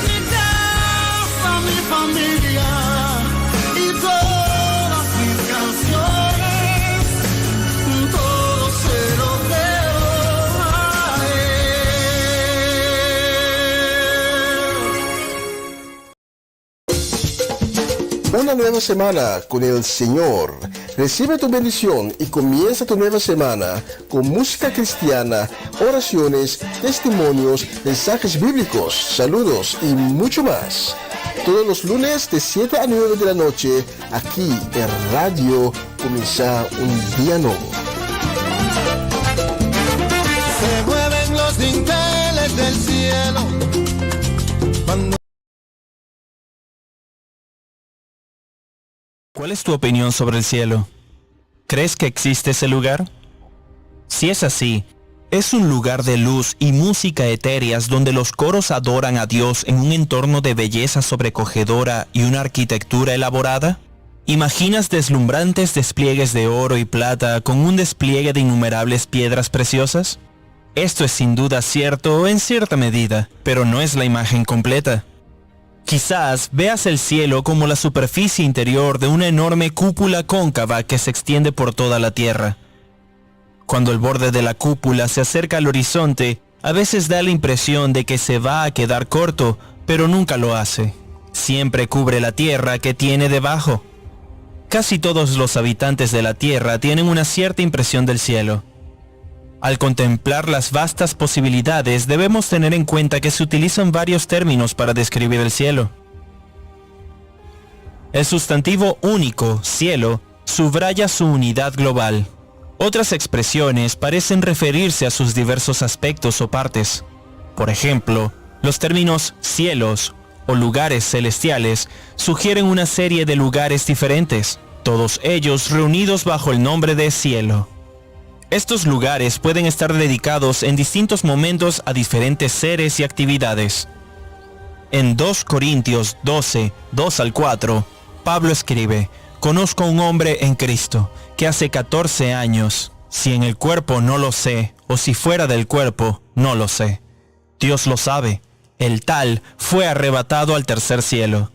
Mi casa, mi familia y todas mis canciones, todo se lo debo a él. Una nueva semana con el Señor. Recibe tu bendición y comienza tu nueva semana con música cristiana, oraciones, testimonios, mensajes bíblicos, saludos y mucho más. Todos los lunes de 7 a 9 de la noche, aquí en Radio Comienza un Día Nuevo. Se mueven los dinteles del cielo cuando ¿Cuál es tu opinión sobre el cielo? ¿Crees que existe ese lugar? Si es así, es un lugar de luz y música etéreas donde los coros adoran a Dios en un entorno de belleza sobrecogedora y una arquitectura elaborada. ¿Imaginas deslumbrantes despliegues de oro y plata con un despliegue de innumerables piedras preciosas? Esto es sin duda cierto en cierta medida, pero no es la imagen completa. Quizás veas el cielo como la superficie interior de una enorme cúpula cóncava que se extiende por toda la tierra. Cuando el borde de la cúpula se acerca al horizonte, a veces da la impresión de que se va a quedar corto, pero nunca lo hace. Siempre cubre la tierra que tiene debajo. Casi todos los habitantes de la tierra tienen una cierta impresión del cielo. Al contemplar las vastas posibilidades, debemos tener en cuenta que se utilizan varios términos para describir el cielo. El sustantivo único, cielo, subraya su unidad global. Otras expresiones parecen referirse a sus diversos aspectos o partes. Por ejemplo, los términos cielos o lugares celestiales sugieren una serie de lugares diferentes, todos ellos reunidos bajo el nombre de cielo. Estos lugares pueden estar dedicados en distintos momentos a diferentes seres y actividades. En 2 Corintios 12, 2 al 4, Pablo escribe: «Conozco a un hombre en Cristo, que hace 14 años, si en el cuerpo no lo sé, o si fuera del cuerpo, no lo sé. Dios lo sabe, el tal fue arrebatado al tercer cielo.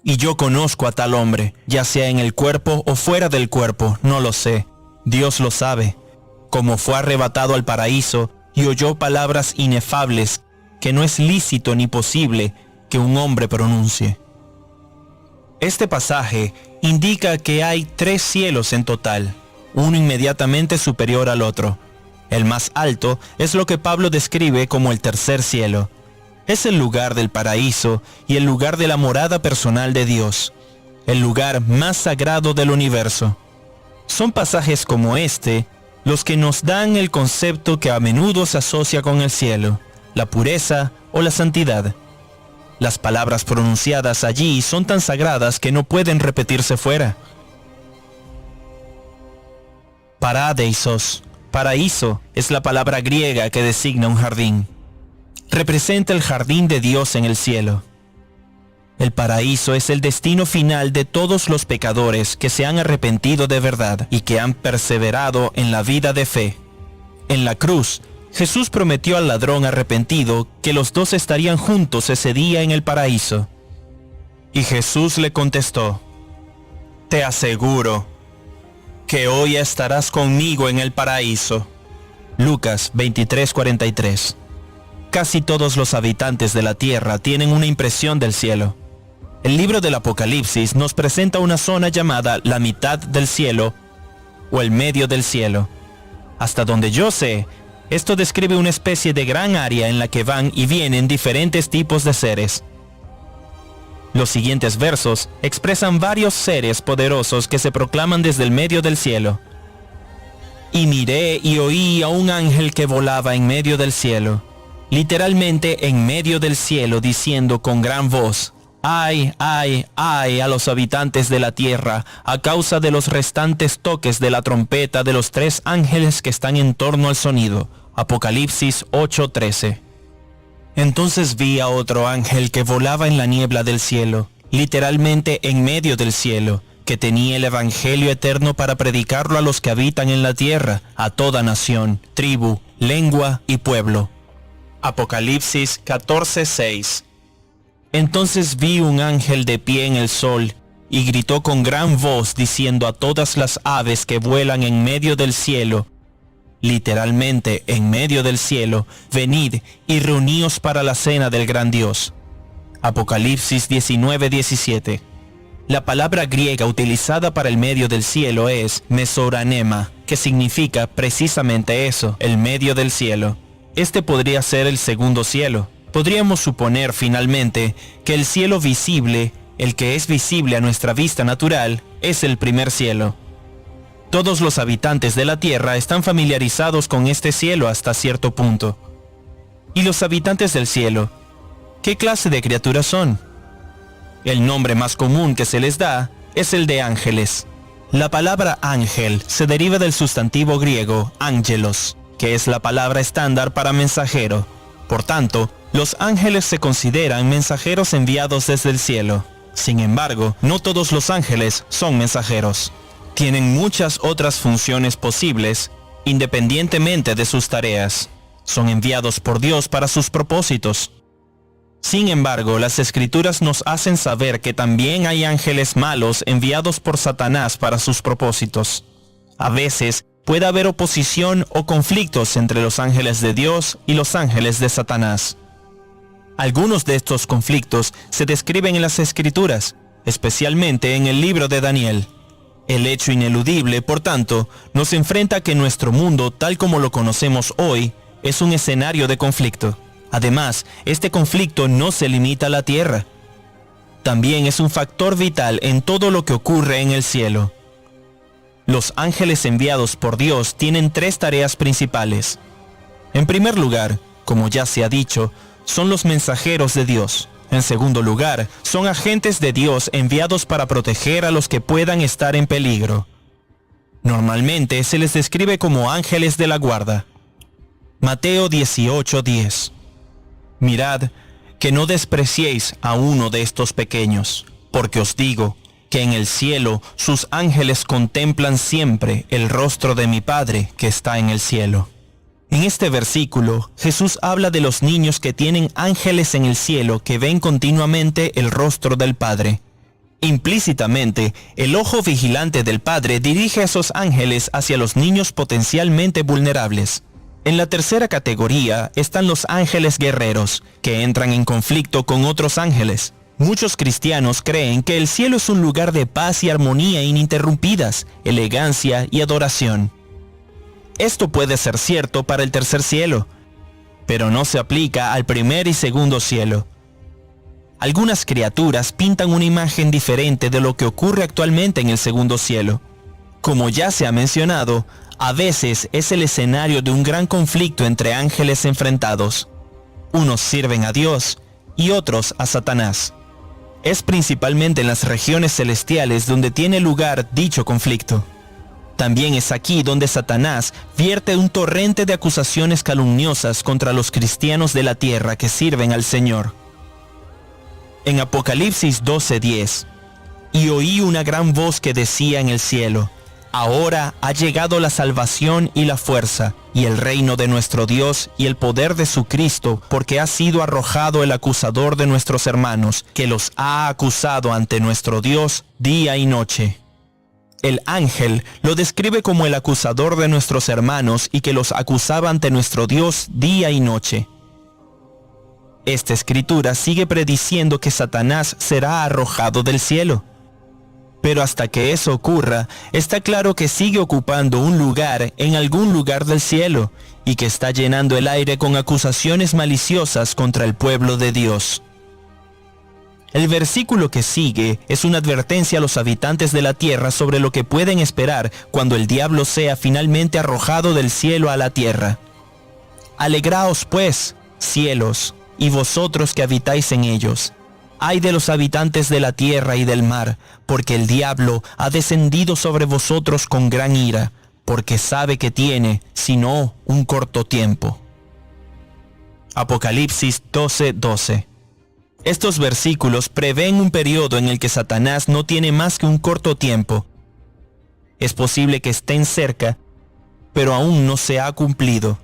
Y yo conozco a tal hombre, ya sea en el cuerpo o fuera del cuerpo, no lo sé. Dios lo sabe, como fue arrebatado al paraíso y oyó palabras inefables que no es lícito ni posible que un hombre pronuncie». Este pasaje indica que hay 3 cielos en total, uno inmediatamente superior al otro. El más alto es lo que Pablo describe como el tercer cielo. Es el lugar del paraíso y el lugar de la morada personal de Dios, el lugar más sagrado del universo. Son pasajes como este los que nos dan el concepto que a menudo se asocia con el cielo, la pureza o la santidad. Las palabras pronunciadas allí son tan sagradas que no pueden repetirse fuera. Paradeisos. Paraíso es la palabra griega que designa un jardín. Representa el jardín de Dios en el cielo. El paraíso es el destino final de todos los pecadores que se han arrepentido de verdad y que han perseverado en la vida de fe. En la cruz, Jesús prometió al ladrón arrepentido que los dos estarían juntos ese día en el paraíso. Y Jesús le contestó: «Te aseguro que hoy estarás conmigo en el paraíso». Lucas 23:43. Casi todos los habitantes de la tierra tienen una impresión del cielo. El libro del Apocalipsis nos presenta una zona llamada la mitad del cielo o el medio del cielo. Hasta donde yo sé, esto describe una especie de gran área en la que van y vienen diferentes tipos de seres. Los siguientes versos expresan varios seres poderosos que se proclaman desde el medio del cielo. «Y miré y oí a un ángel que volaba en medio del cielo», literalmente en medio del cielo, diciendo con gran voz: «Ay, ay, ay a los habitantes de la tierra, a causa de los restantes toques de la trompeta de los 3 ángeles que están en torno al sonido». Apocalipsis 8:13. Entonces vi a otro ángel que volaba en la niebla del cielo, literalmente en medio del cielo, que tenía el evangelio eterno para predicarlo a los que habitan en la tierra, a toda nación, tribu, lengua y pueblo. Apocalipsis 14:6. Entonces vi un ángel de pie en el sol, y gritó con gran voz diciendo a todas las aves que vuelan en medio del cielo, literalmente en medio del cielo: «Venid y reuníos para la cena del gran Dios». Apocalipsis 19:17. La palabra griega utilizada para el medio del cielo es mesoranema, que significa precisamente eso, el medio del cielo. Este podría ser el segundo cielo. Podríamos suponer finalmente que el cielo visible, el que es visible a nuestra vista natural, es el primer cielo. Todos los habitantes de la tierra están familiarizados con este cielo hasta cierto punto. ¿Y los habitantes del cielo? ¿Qué clase de criaturas son? El nombre más común que se les da es el de ángeles. La palabra ángel se deriva del sustantivo griego ángelos, que es la palabra estándar para mensajero. Por tanto, los ángeles se consideran mensajeros enviados desde el cielo. Sin embargo, no todos los ángeles son mensajeros. Tienen muchas otras funciones posibles, independientemente de sus tareas. Son enviados por Dios para sus propósitos. Sin embargo, las Escrituras nos hacen saber que también hay ángeles malos enviados por Satanás para sus propósitos. A veces puede haber oposición o conflictos entre los ángeles de Dios y los ángeles de Satanás. Algunos de estos conflictos se describen en las Escrituras, especialmente en el libro de Daniel. El hecho ineludible, por tanto, nos enfrenta a que nuestro mundo, tal como lo conocemos hoy, es un escenario de conflicto. Además, este conflicto no se limita a la tierra. También es un factor vital en todo lo que ocurre en el cielo. Los ángeles enviados por Dios tienen 3 tareas principales. En primer lugar, como ya se ha dicho, son los mensajeros de Dios. En segundo lugar, son agentes de Dios enviados para proteger a los que puedan estar en peligro. Normalmente se les describe como ángeles de la guarda. Mateo 18:10. Mirad, que no despreciéis a uno de estos pequeños, porque os digo que en el cielo sus ángeles contemplan siempre el rostro de mi Padre que está en el cielo. En este versículo, Jesús habla de los niños que tienen ángeles en el cielo que ven continuamente el rostro del Padre. Implícitamente, el ojo vigilante del Padre dirige a esos ángeles hacia los niños potencialmente vulnerables. En la tercera categoría están los ángeles guerreros, que entran en conflicto con otros ángeles. Muchos cristianos creen que el cielo es un lugar de paz y armonía ininterrumpidas, elegancia y adoración. Esto puede ser cierto para el tercer cielo, pero no se aplica al primer y segundo cielo. Algunas criaturas pintan una imagen diferente de lo que ocurre actualmente en el segundo cielo. Como ya se ha mencionado, a veces es el escenario de un gran conflicto entre ángeles enfrentados. Unos sirven a Dios y otros a Satanás. Es principalmente en las regiones celestiales donde tiene lugar dicho conflicto. También es aquí donde Satanás vierte un torrente de acusaciones calumniosas contra los cristianos de la tierra que sirven al Señor. En Apocalipsis 12:10, y oí una gran voz que decía en el cielo: ahora ha llegado la salvación y la fuerza, y el reino de nuestro Dios y el poder de su Cristo, porque ha sido arrojado el acusador de nuestros hermanos, que los ha acusado ante nuestro Dios día y noche. El ángel lo describe como el acusador de nuestros hermanos y que los acusaba ante nuestro Dios día y noche. Esta escritura sigue prediciendo que Satanás será arrojado del cielo. Pero hasta que eso ocurra, está claro que sigue ocupando un lugar en algún lugar del cielo y que está llenando el aire con acusaciones maliciosas contra el pueblo de Dios. El versículo que sigue es una advertencia a los habitantes de la tierra sobre lo que pueden esperar cuando el diablo sea finalmente arrojado del cielo a la tierra. Alegraos pues, cielos, y vosotros que habitáis en ellos. Ay de los habitantes de la tierra y del mar, porque el diablo ha descendido sobre vosotros con gran ira, porque sabe que tiene, si no, un corto tiempo. Apocalipsis 12:12. Estos versículos prevén un periodo en el que Satanás no tiene más que un corto tiempo. Es posible que estén cerca, pero aún no se ha cumplido.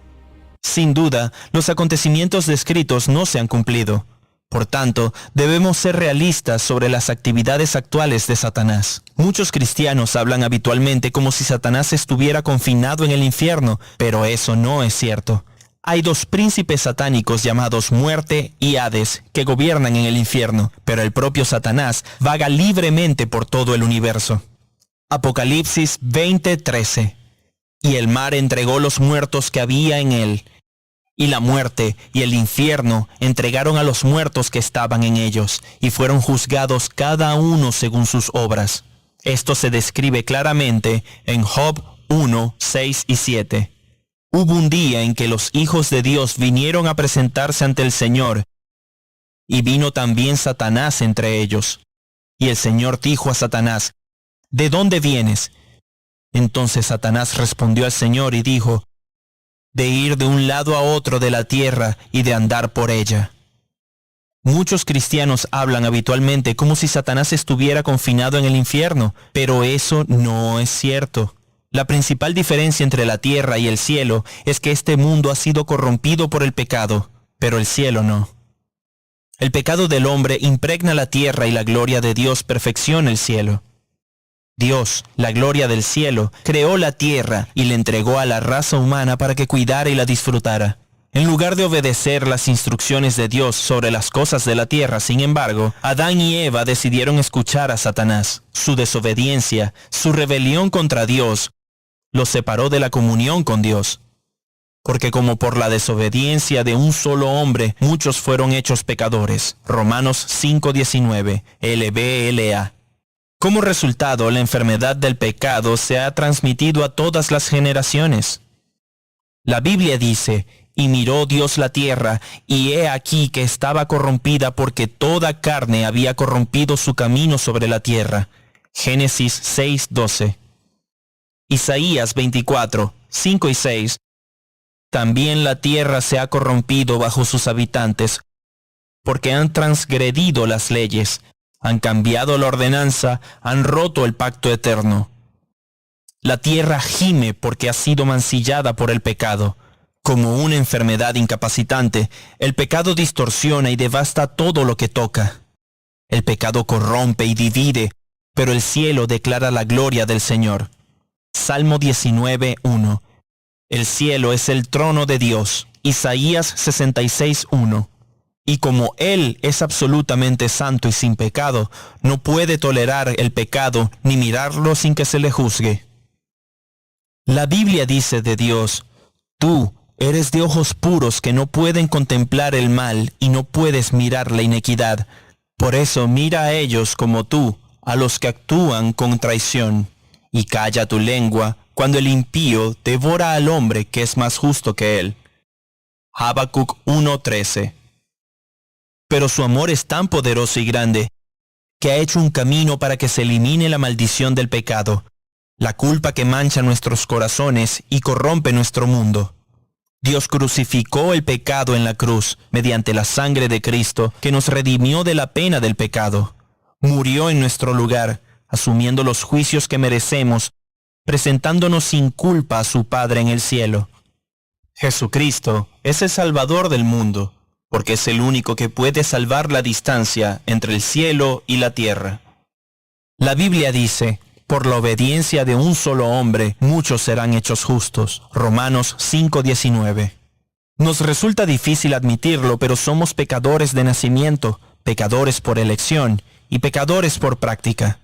Sin duda, los acontecimientos descritos no se han cumplido. Por tanto, debemos ser realistas sobre las actividades actuales de Satanás. Muchos cristianos hablan habitualmente como si Satanás estuviera confinado en el infierno, pero eso no es cierto. Hay 2 príncipes satánicos llamados Muerte y Hades que gobiernan en el infierno, pero el propio Satanás vaga libremente por todo el universo. Apocalipsis 20:13. Y el mar entregó los muertos que había en él, y la muerte y el infierno entregaron a los muertos que estaban en ellos, y fueron juzgados cada uno según sus obras. Esto se describe claramente en Job 1:6 y 7. Hubo un día en que los hijos de Dios vinieron a presentarse ante el Señor, y vino también Satanás entre ellos. Y el Señor dijo a Satanás: ¿De dónde vienes? Entonces Satanás respondió al Señor y dijo: de ir de un lado a otro de la tierra y de andar por ella. Muchos cristianos hablan habitualmente como si Satanás estuviera confinado en el infierno, pero eso no es cierto. La principal diferencia entre la tierra y el cielo es que este mundo ha sido corrompido por el pecado, pero el cielo no. El pecado del hombre impregna la tierra y la gloria de Dios perfecciona el cielo. Dios, la gloria del cielo, creó la tierra y la entregó a la raza humana para que cuidara y la disfrutara. En lugar de obedecer las instrucciones de Dios sobre las cosas de la tierra, sin embargo, Adán y Eva decidieron escuchar a Satanás. Su desobediencia, su rebelión contra Dios, los separó de la comunión con Dios. Porque como por la desobediencia de un solo hombre, muchos fueron hechos pecadores. Romanos 5:19, LBLA. Como resultado, la enfermedad del pecado se ha transmitido a todas las generaciones. La Biblia dice: y miró Dios la tierra, y he aquí que estaba corrompida porque toda carne había corrompido su camino sobre la tierra. Génesis 6:12. Isaías 24, 5 y 6. También la tierra se ha corrompido bajo sus habitantes, porque han transgredido las leyes, han cambiado la ordenanza, han roto el pacto eterno. La tierra gime porque ha sido mancillada por el pecado. Como una enfermedad incapacitante, el pecado distorsiona y devasta todo lo que toca. El pecado corrompe y divide, pero el cielo declara la gloria del Señor. Salmo 19:1. El cielo es el trono de Dios. Isaías 66:1. Y como Él es absolutamente santo y sin pecado, no puede tolerar el pecado ni mirarlo sin que se le juzgue. La Biblia dice de Dios: tú eres de ojos puros que no pueden contemplar el mal y no puedes mirar la iniquidad. Por eso mira a ellos como tú, a los que actúan con traición. Y calla tu lengua cuando el impío devora al hombre que es más justo que él. Habacuc 1:13. Pero su amor es tan poderoso y grande, que ha hecho un camino para que se elimine la maldición del pecado, la culpa que mancha nuestros corazones y corrompe nuestro mundo. Dios crucificó el pecado en la cruz mediante la sangre de Cristo que nos redimió de la pena del pecado. Murió en nuestro lugar, asumiendo los juicios que merecemos, presentándonos sin culpa a su Padre en el cielo. Jesucristo es el Salvador del mundo, porque es el único que puede salvar la distancia entre el cielo y la tierra. La Biblia dice: por la obediencia de un solo hombre, muchos serán hechos justos. Romanos 5:19. Nos resulta difícil admitirlo, pero somos pecadores de nacimiento, pecadores por elección y pecadores por práctica.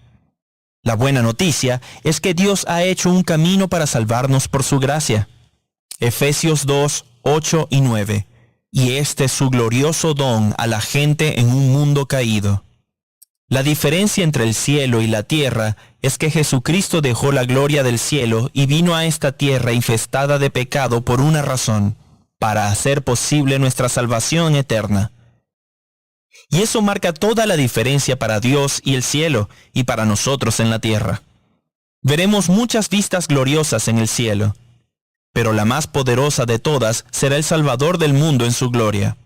La buena noticia es que Dios ha hecho un camino para salvarnos por su gracia. Efesios 2:8 y 9. Y este es su glorioso don a la gente en un mundo caído. La diferencia entre el cielo y la tierra es que Jesucristo dejó la gloria del cielo y vino a esta tierra infestada de pecado por una razón: para hacer posible nuestra salvación eterna. Y eso marca toda la diferencia para Dios y el cielo, y para nosotros en la tierra. Veremos muchas vistas gloriosas en el cielo, pero la más poderosa de todas será el Salvador del mundo en su gloria.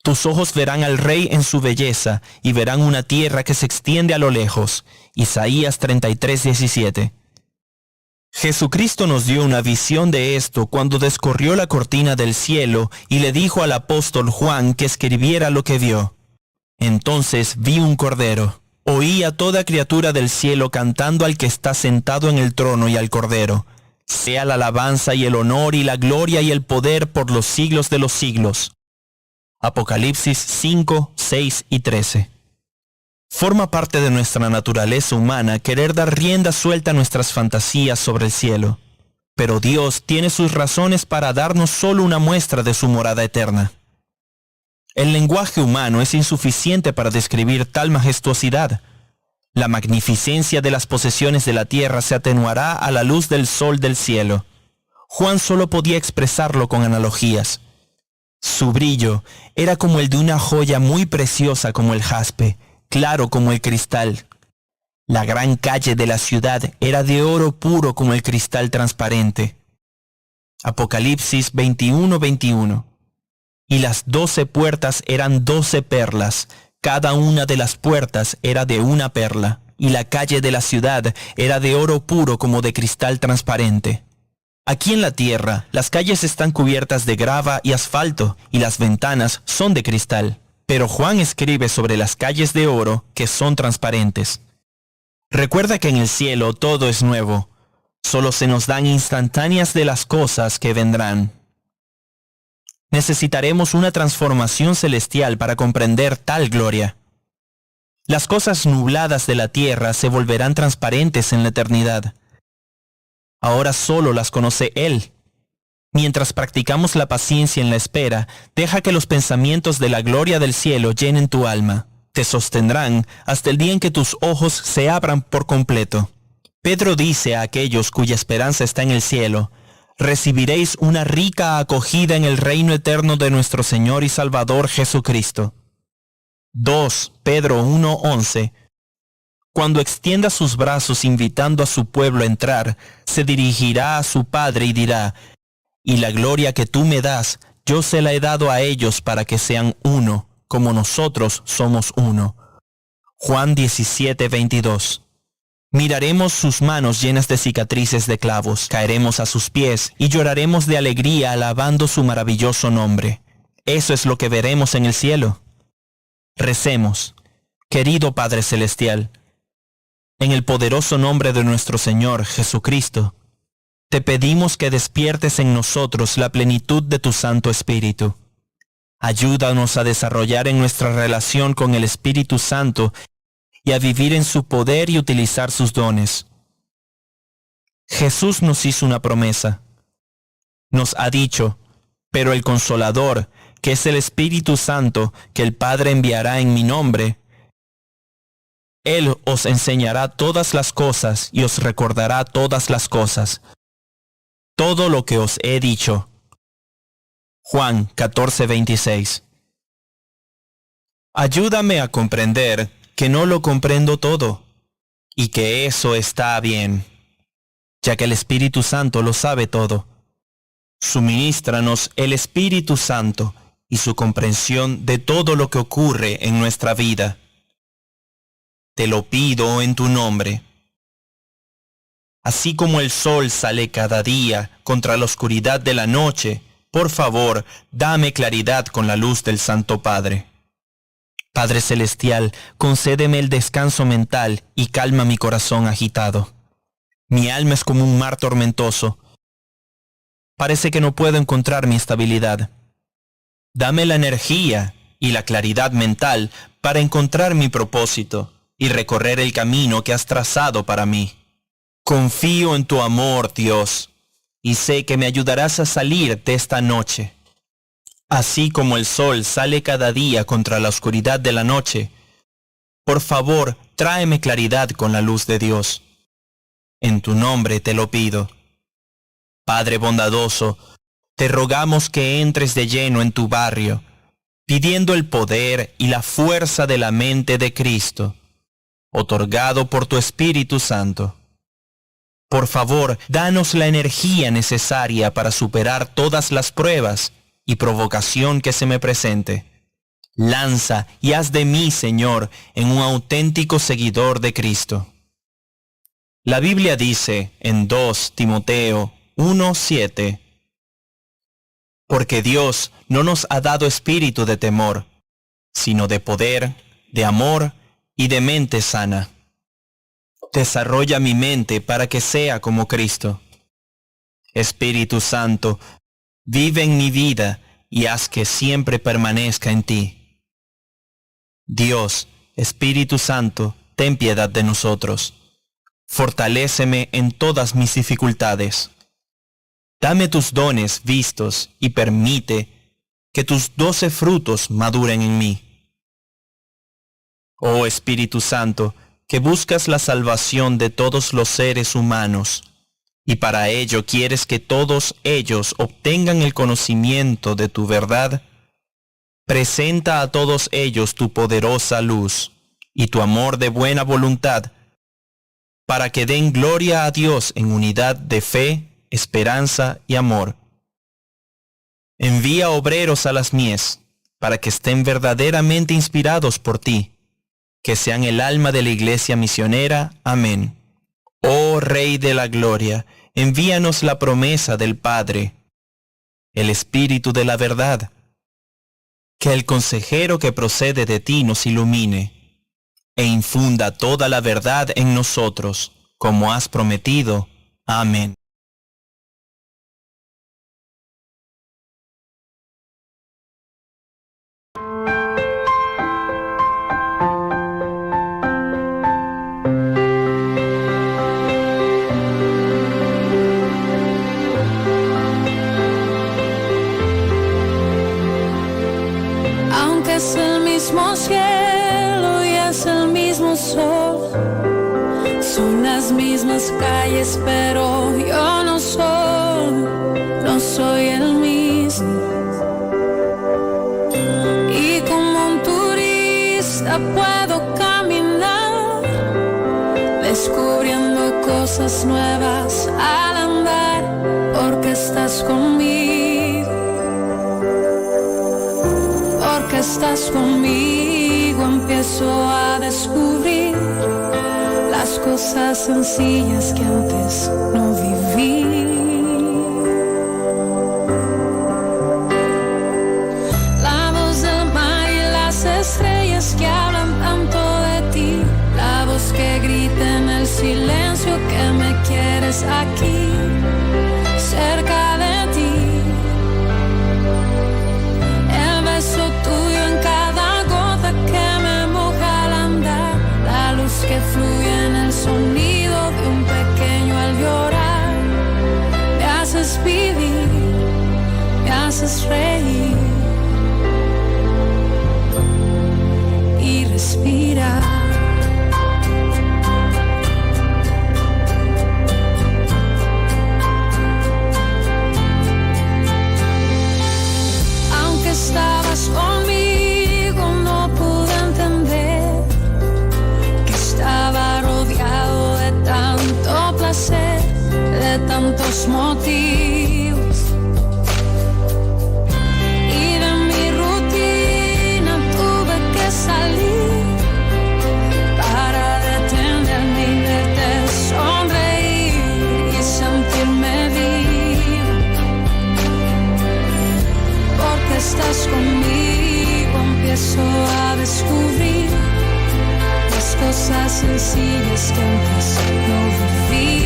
Tus ojos verán al Rey en su belleza, y verán una tierra que se extiende a lo lejos. Isaías 33:17. Jesucristo nos dio una visión de esto cuando descorrió la cortina del cielo y le dijo al apóstol Juan que escribiera lo que vio. Entonces vi un cordero. Oí a toda criatura del cielo cantando al que está sentado en el trono y al cordero: sea la alabanza y el honor y la gloria y el poder por los siglos de los siglos. Apocalipsis 5, 6 y 13. Forma parte de nuestra naturaleza humana querer dar rienda suelta a nuestras fantasías sobre el cielo. Pero Dios tiene sus razones para darnos solo una muestra de su morada eterna. El lenguaje humano es insuficiente para describir tal majestuosidad. La magnificencia de las posesiones de la tierra se atenuará a la luz del sol del cielo. Juan solo podía expresarlo con analogías. Su brillo era como el de una joya muy preciosa como el jaspe, claro como el cristal. La gran calle de la ciudad era de oro puro como el cristal transparente. Apocalipsis 21:21. Y las 12 puertas eran 12 perlas, cada una de las puertas era de una perla, y la calle de la ciudad era de oro puro como de cristal transparente. Aquí en la tierra, las calles están cubiertas de grava y asfalto, y las ventanas son de cristal. Pero Juan escribe sobre las calles de oro que son transparentes. Recuerda que en el cielo todo es nuevo. Solo se nos dan instantáneas de las cosas que vendrán. Necesitaremos una transformación celestial para comprender tal gloria. Las cosas nubladas de la tierra se volverán transparentes en la eternidad. Ahora solo las conoce Él. Mientras practicamos la paciencia en la espera, deja que los pensamientos de la gloria del cielo llenen tu alma. Te sostendrán hasta el día en que tus ojos se abran por completo. Pedro dice a aquellos cuya esperanza está en el cielo: recibiréis una rica acogida en el reino eterno de nuestro Señor y Salvador Jesucristo. 2 Pedro 1:11. Cuando extienda sus brazos invitando a su pueblo a entrar, se dirigirá a su Padre y dirá: y la gloria que tú me das, yo se la he dado a ellos para que sean uno, como nosotros somos uno. Juan 17:22. Miraremos sus manos llenas de cicatrices de clavos, caeremos a sus pies y lloraremos de alegría alabando su maravilloso nombre. Eso es lo que veremos en el cielo. Recemos. Querido Padre Celestial, en el poderoso nombre de nuestro Señor Jesucristo, te pedimos que despiertes en nosotros la plenitud de tu Santo Espíritu. Ayúdanos a desarrollar en nuestra relación con el Espíritu Santo y a vivir en su poder y utilizar sus dones. Jesús nos hizo una promesa. Nos ha dicho: pero el Consolador, que es el Espíritu Santo, que el Padre enviará en mi nombre, Él os enseñará todas las cosas y os recordará todas las cosas, todo lo que os he dicho. Juan 14:26. Ayúdame a comprender que no lo comprendo todo, y que eso está bien, ya que el Espíritu Santo lo sabe todo. Suminístranos el Espíritu Santo y su comprensión de todo lo que ocurre en nuestra vida. Te lo pido en tu nombre. Así como el sol sale cada día contra la oscuridad de la noche, por favor, dame claridad con la luz del Santo Padre. Padre Celestial, concédeme el descanso mental y calma mi corazón agitado. Mi alma es como un mar tormentoso. Parece que no puedo encontrar mi estabilidad. Dame la energía y la claridad mental para encontrar mi propósito y recorrer el camino que has trazado para mí. Confío en tu amor, Dios, y sé que me ayudarás a salir de esta noche. Así como el sol sale cada día contra la oscuridad de la noche, por favor, tráeme claridad con la luz de Dios. En tu nombre te lo pido. Padre bondadoso, te rogamos que entres de lleno en tu barrio, pidiendo el poder y la fuerza de la mente de Cristo, otorgado por tu Espíritu Santo. Por favor, danos la energía necesaria para superar todas las pruebas y provocación que se me presente. Lanza y haz de mí, Señor, en un auténtico seguidor de Cristo. La Biblia dice en 2 Timoteo 1:7, porque Dios no nos ha dado espíritu de temor, sino de poder, de amor y de mente sana. Desarrolla mi mente para que sea como Cristo. Espíritu Santo, vive en mi vida y haz que siempre permanezca en ti. Dios, Espíritu Santo, ten piedad de nosotros. Fortaléceme en todas mis dificultades. Dame tus dones vistos y permite que tus 12 frutos maduren en mí. Oh Espíritu Santo, que buscas la salvación de todos los seres humanos, y para ello quieres que todos ellos obtengan el conocimiento de tu verdad, presenta a todos ellos tu poderosa luz y tu amor de buena voluntad, para que den gloria a Dios en unidad de fe, esperanza y amor. Envía obreros a las mies, para que estén verdaderamente inspirados por ti, que sean el alma de la iglesia misionera. Amén. Oh Rey de la Gloria, envíanos la promesa del Padre, el Espíritu de la verdad. Que el consejero que procede de ti nos ilumine e infunda toda la verdad en nosotros, como has prometido. Amén. Es el mismo cielo y es el mismo sol. Son las mismas calles, pero yo no soy el mismo. Y como un turista puedo caminar, descubriendo cosas nuevas al andar, porque estás conmigo. Porque estás conmigo, empiezo a descubrir las cosas sencillas que antes no viví. La voz del mar y las estrellas que hablan tanto de ti. La voz que grita en el silencio que me quieres aquí, cerca de ti. El beso tuyo en cada gota que me moja al andar. La luz que fluye en el sonido de un pequeño al llorar. Me haces vivir, me haces reír y respirar. Aunque estabas conmigo, no pude entender que estaba rodeado de tanto placer, de tantos motivos. Y de mi rutina tuve que salir para detenerme y verte sonreír y sentirme vivo. Porque estás conmigo, empiezo a descubrir las cosas sencillas que antes no viví.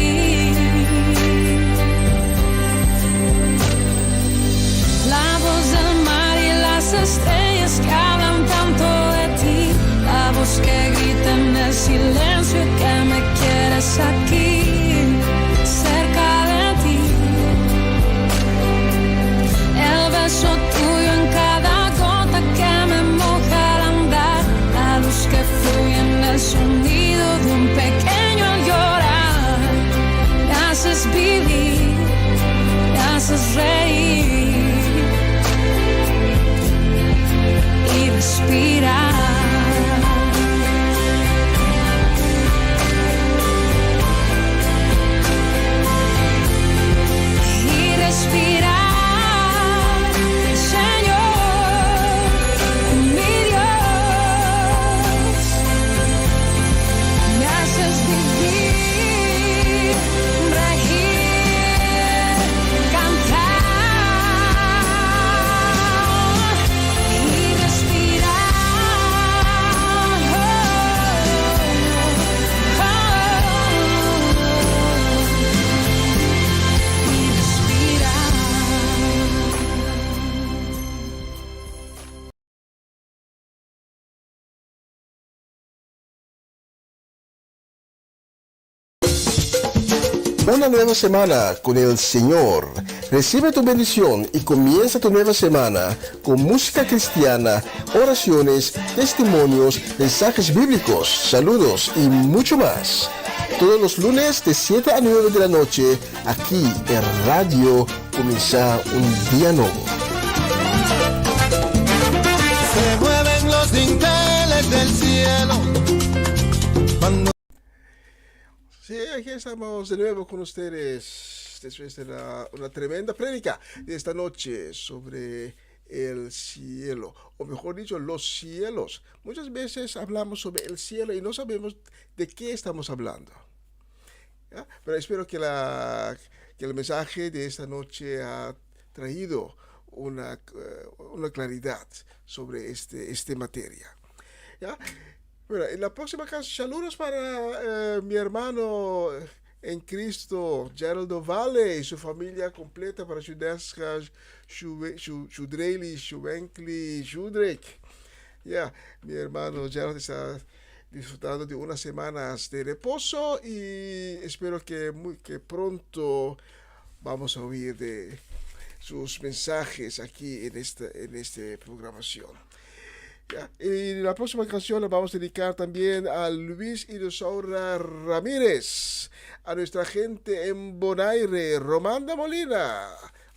La voz del mar y las estrellas que hablan tanto de ti. La voz que grita en el silencio que me quieres aquí, cerca de ti. El beso tuyo en cada gota que me moja al andar. La luz que fluye en el sonido de un pequeño al llorar. Me haces vivir, me haces reír y respirar. Y respirar, Señor, mi Dios. Me haces vivir, reír, cantar y respirar. Y respirar. Una nueva semana con el Señor. Recibe tu bendición y comienza tu nueva semana con música cristiana, oraciones, testimonios, mensajes bíblicos, saludos y mucho más. Todos los lunes de 7 a 9 de la noche, aquí en Radio Comienza un Día Nuevo. Se mueven los dinteles del cielo. Cuando Sí, aquí estamos de nuevo con ustedes después de una tremenda prédica de esta noche sobre el cielo, o mejor dicho, los cielos. Muchas veces hablamos sobre el cielo y no sabemos de qué estamos hablando. ¿Ya? Pero espero que el mensaje de esta noche ha traído una claridad sobre esta materia. ¿Ya? Bueno, en la próxima canción, saludos para mi hermano en Cristo, Geraldo Valle, y su familia completa, para Judeska, Shudreili, Shubenkli, Shudrek. Ya, mi hermano Geraldo está disfrutando de unas semanas de reposo y espero que pronto vamos a oír de sus mensajes aquí en esta programación. Ya, y la próxima canción la vamos a dedicar también a Luis y Rosaura Ramírez, a nuestra gente en Bonaire, Romanda Molina,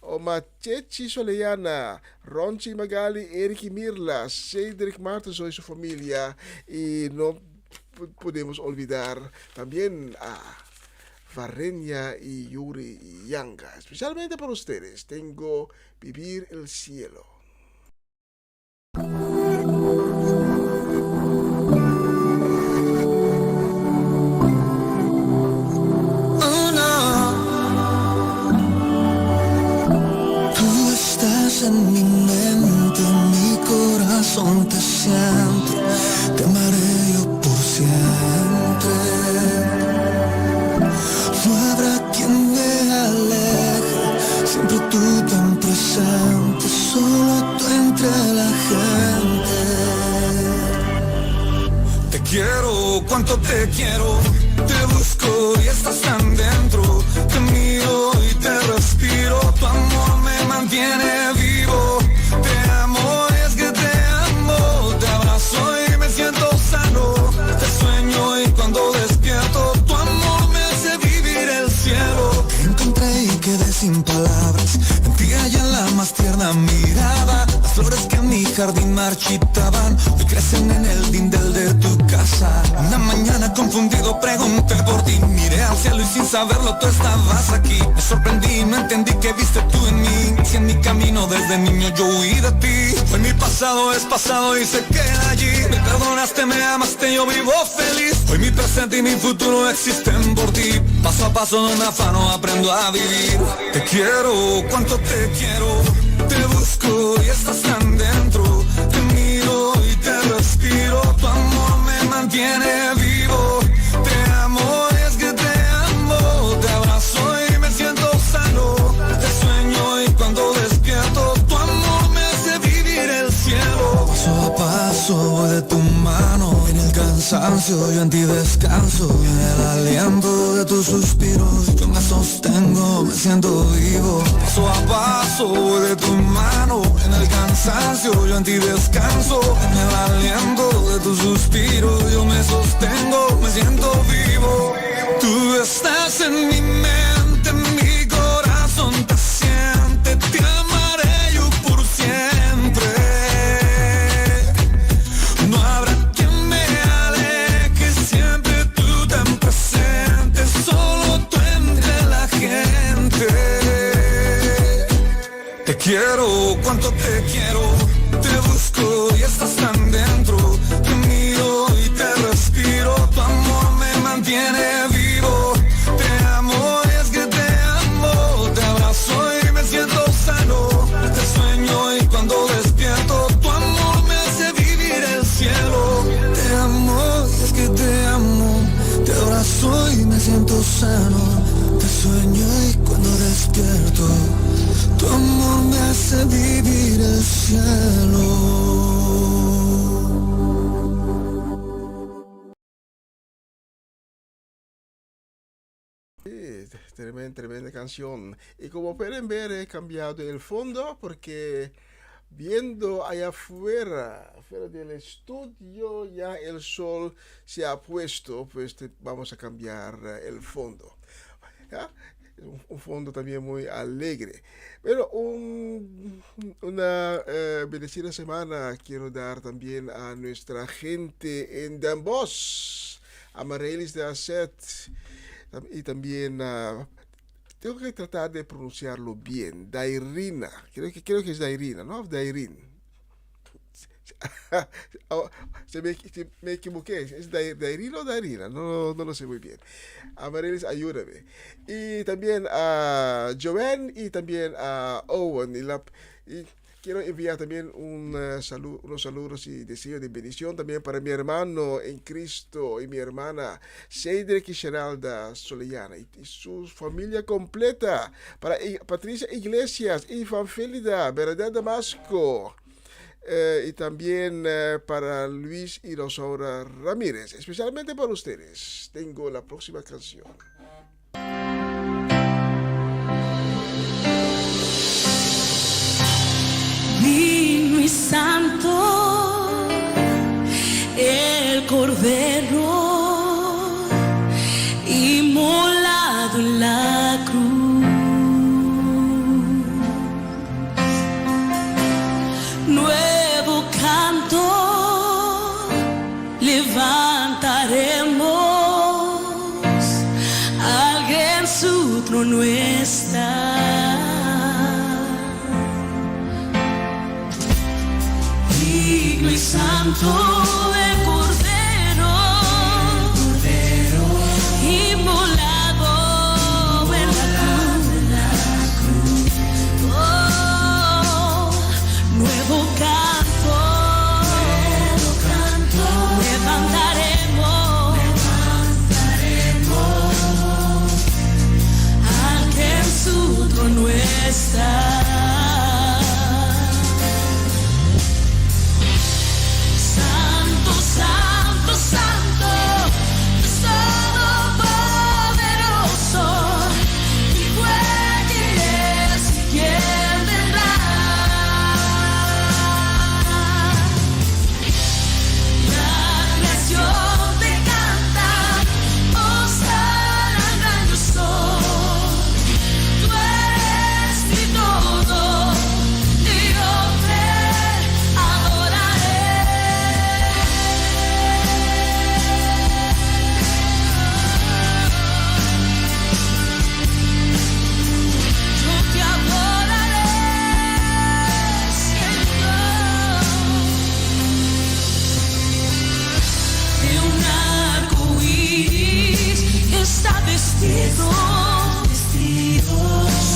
Omachechi Soleyana, Ronchi Magali, Eric y Mirla, Cedric Martens y su familia. Y no podemos olvidar también a Varenia y Yuri y Yanga. Especialmente por ustedes, tengo Vivir el Cielo. En mi mente, en mi corazón te siento, te amaré yo por siempre. No habrá quien me aleje, siempre tú tan presente, solo tú entre la gente. Te quiero, cuánto te quiero, te busco y estás tan dentro, te miro y te respiro, tu amor me mantiene vivo, te amo y es que te amo, te abrazo y me siento sano, te sueño y cuando despierto, tu amor me hace vivir el cielo. Te encontré y quedé sin palabras, en ti hay la más tierna mirada, las flores que en mi jardín marchitaban, hoy crecen en el dindel de tu casa. Una mañana confundido pregunté por ti, miré al cielo y sin saberlo tú estabas aquí. Me sorprendí, no entendí que viste tú en mí, si en mi camino desde niño yo huí de ti. Fue mi pasado, es pasado y se queda allí. Me perdonaste, me amaste, yo vivo feliz. Hoy mi presente y mi futuro existen por ti. Paso a paso no me afano, aprendo a vivir. Te quiero, cuánto te quiero, te busco y estás tan dentro, te miro y te respiro, tu amor me mantiene vivo, te amo y es que te amo, te abrazo y me siento sano, te sueño y cuando despierto, tu amor me hace vivir el cielo. Paso a paso voy de tu mano, en el cansancio yo en ti descanso, en el aliento de tus suspiros, yo me sostengo, me siento vivo. Paso a paso voy de tu mano, en el cansancio yo en ti descanso, en el aliento de tus suspiros, yo me sostengo, me siento vivo. Tú estás en mi mente, en mi corazón te siente, te amaré yo por siempre. No habrá quien me aleje, siempre tú tan presente, solo tú entre la gente. Te quiero, cuánto te quiero, te busco y estás tan dentro, te miro y te respiro, tu amor me mantiene vivo, te amo y es que te amo, te abrazo y me siento sano, te sueño y cuando despierto, tu amor me hace vivir el cielo. Te amo y es que te amo, te abrazo y me siento sano, te sueño y cuando despierto, tu amor me hace vivir el cielo. Tremenda canción. Y como pueden ver, he cambiado el fondo porque viendo allá afuera del estudio, ya el sol se ha puesto, pues vamos a cambiar el fondo. ¿Ya? Un fondo también muy alegre. Pero una bendecida semana quiero dar también a nuestra gente en Den Bosch, a Marelis de Asset, y también tengo que tratar de pronunciarlo bien, Dairina, creo que es Dairina, ¿no? Dairin. Me equivoqué, ¿es Dairina o Dairina? No lo sé muy bien. Amarelis, ayúdame. Y también a Joanne y también a Owen. Y quiero enviar también unos saludos y deseos de bendición también para mi hermano en Cristo y mi hermana Cedric y Geralda Soleyana y su familia completa. Para Patricia Iglesias y Fanfelida, Verdad Damasco. Y también para Luis y Rosaura Ramírez, especialmente para ustedes. Tengo la próxima canción. Divino y santo, digno y santo el Cordero, inmolado en la cruz. Oh, nuevo canto, levantaremos al que en su trono está.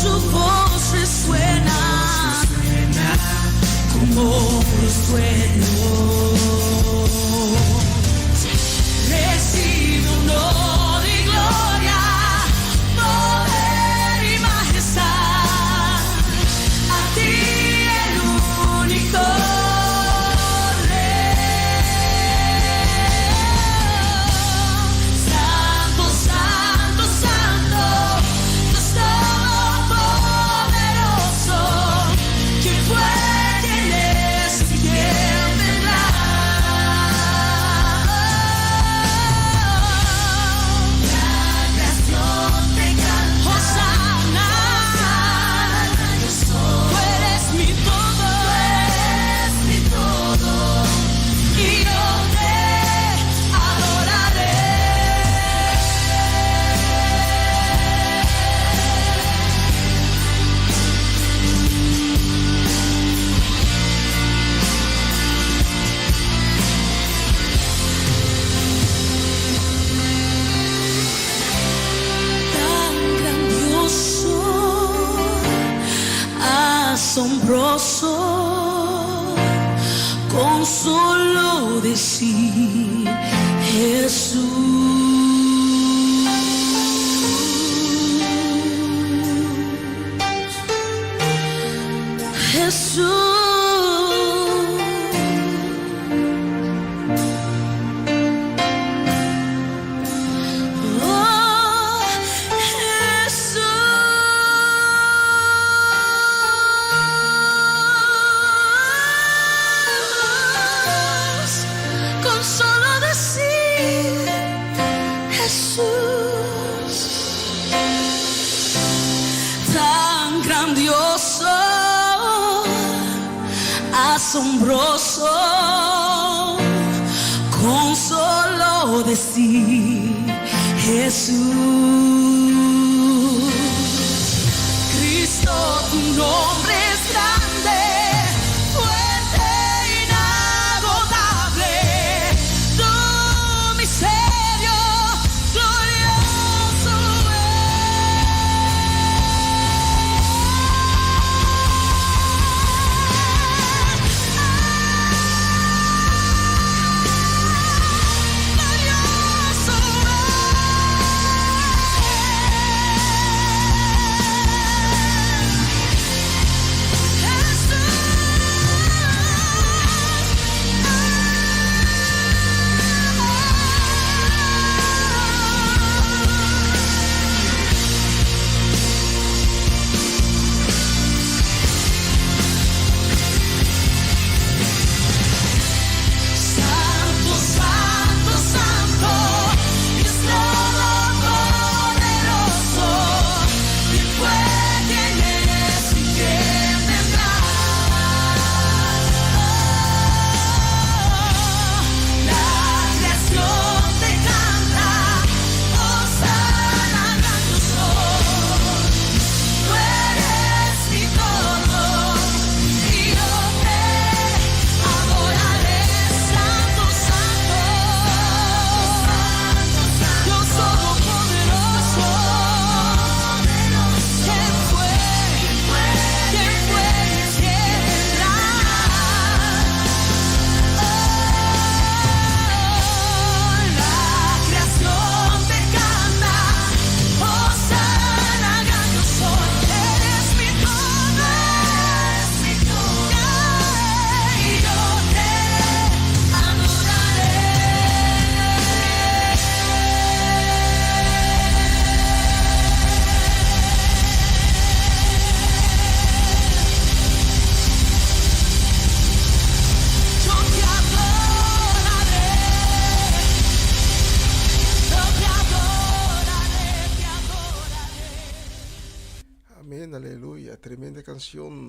Su voz resuena como los truenos. Recibe honor y gloria, poder y majestad. A ti el único asombroso, con solo decir Jesús. Jesús. Asombroso, con solo decir Jesús. Cristo, tu nombre es grande, fuerte, inagotable. Tu misterio glorioso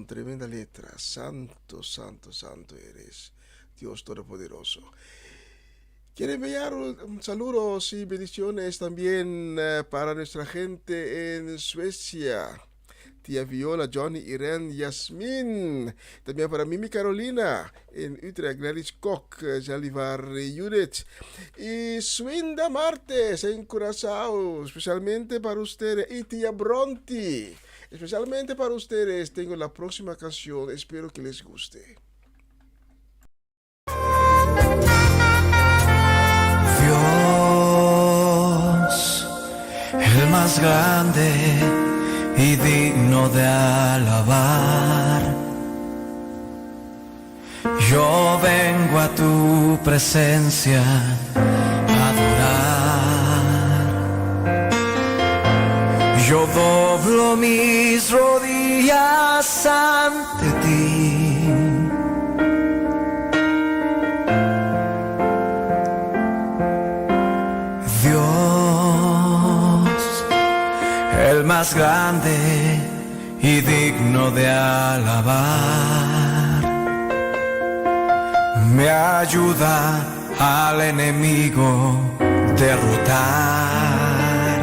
tremenda letra. Santo, santo, santo eres, Dios Todopoderoso. Quiero enviar saludos y bendiciones también para nuestra gente en Suecia. Tía Viola, Johnny, Irene, Yasmin. También para Mimi Carolina en Utrecht, Gladys Koch, Jalivar Judith. Y Swinda Martes en Curazao, especialmente para ustedes. Y Tía Bronti, especialmente para ustedes. Tengo la próxima canción, espero que les guste. Dios, el más grande y digno de alabar. Yo vengo a tu presencia a adorar. Yo doblo mis rodillas ante ti. El más grande y digno de alabar, me ayuda al enemigo derrotar.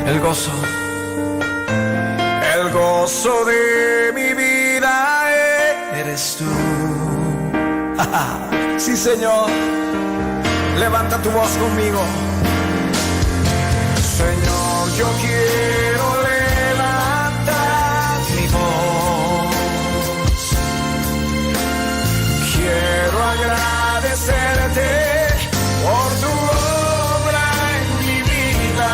El gozo de mi vida eres tú. Sí, Señor, levanta tu voz conmigo. Señor, yo quiero levantar mi voz. Quiero agradecerte por tu obra en mi vida.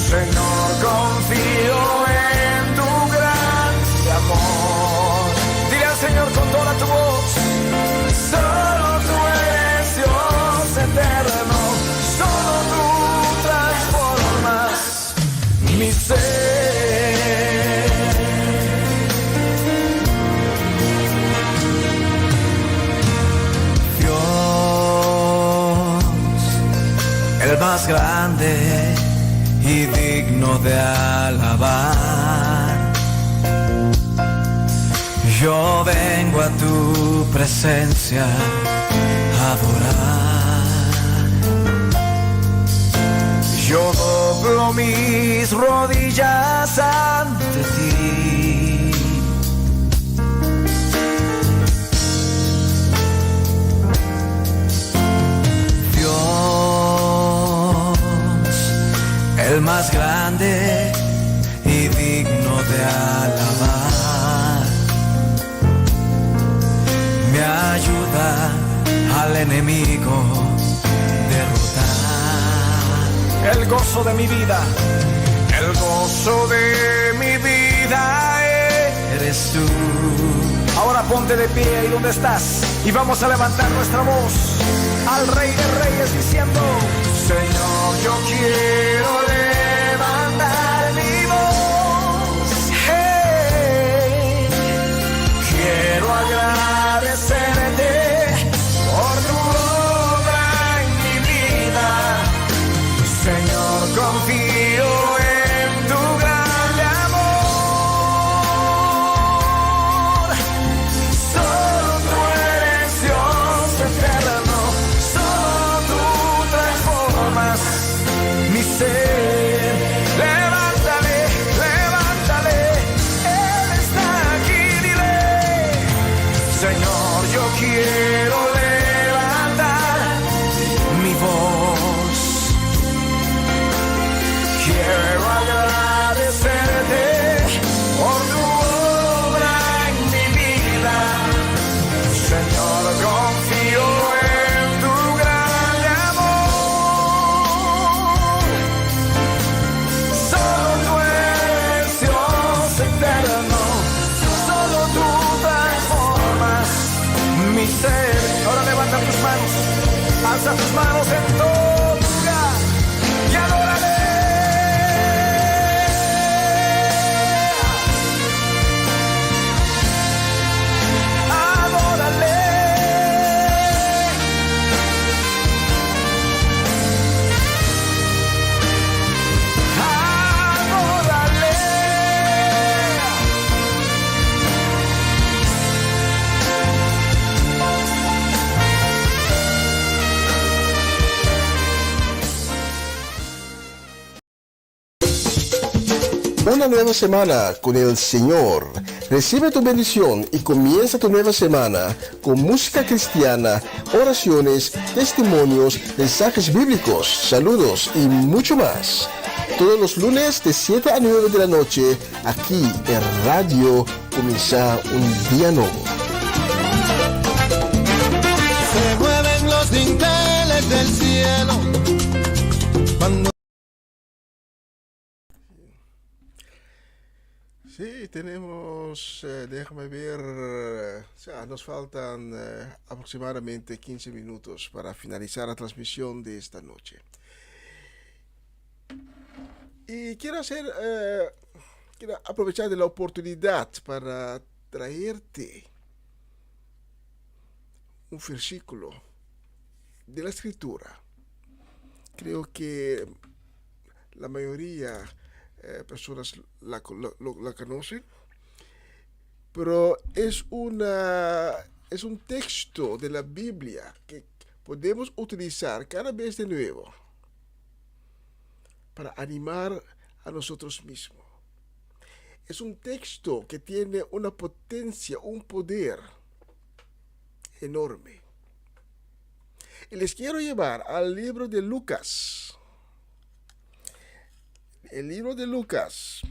Señor, confío en tu grande amor. Dile al Señor con toda tu voz. Solo tú eres Dios eterno. Solo tú transformas mi ser. Dios, el más grande y digno de alabar. Yo vengo a tu presencia a adorar. Yo doblo mis rodillas ante ti. Dios, el más grande y digno de alabar, me ayuda al enemigo derrotar. El gozo de mi vida, el gozo de mi vida eres tú. Ahora ponte de pie ahí donde estás y vamos a levantar nuestra voz al Rey de Reyes diciendo: Señor, yo quiero levantar mi voz. Hey, quiero agradecerte por tu obra en mi vida. Señor, confío en tu grande amor. Solo tú eres Dios eterno. Solo tú transformas mi ser. Levántale, levántale. Él está aquí, dile: Señor, yo quiero levantar mi voz. Quiero agradecerte por tu obra en mi vida. Señor, confío en tu grande amor. Solo tú eres Dios eterno. Solo tú transformas mi ser. Ahora levanta tus manos, alza tus manos en todo lugar y adórale. Una nueva semana con el Señor. Recibe tu bendición y comienza tu nueva semana con música cristiana, oraciones, testimonios, mensajes bíblicos, saludos y mucho más. Todos los lunes de 7 a 9 de la noche, aquí en Radio Comienza un Día Nuevo. Se mueven los dinteles del cielo cuando... Sí, tenemos, déjame ver, nos faltan aproximadamente 15 minutos para finalizar la transmisión de esta noche. Y quiero aprovechar de la oportunidad para traerte un versículo de la Escritura. Creo que la mayoría personas la conocen, pero es un texto de la Biblia que podemos utilizar cada vez de nuevo para animar a nosotros mismos. Es un texto que tiene una potencia, un poder enorme. Y les quiero llevar al libro de Lucas. El libro de Lucas,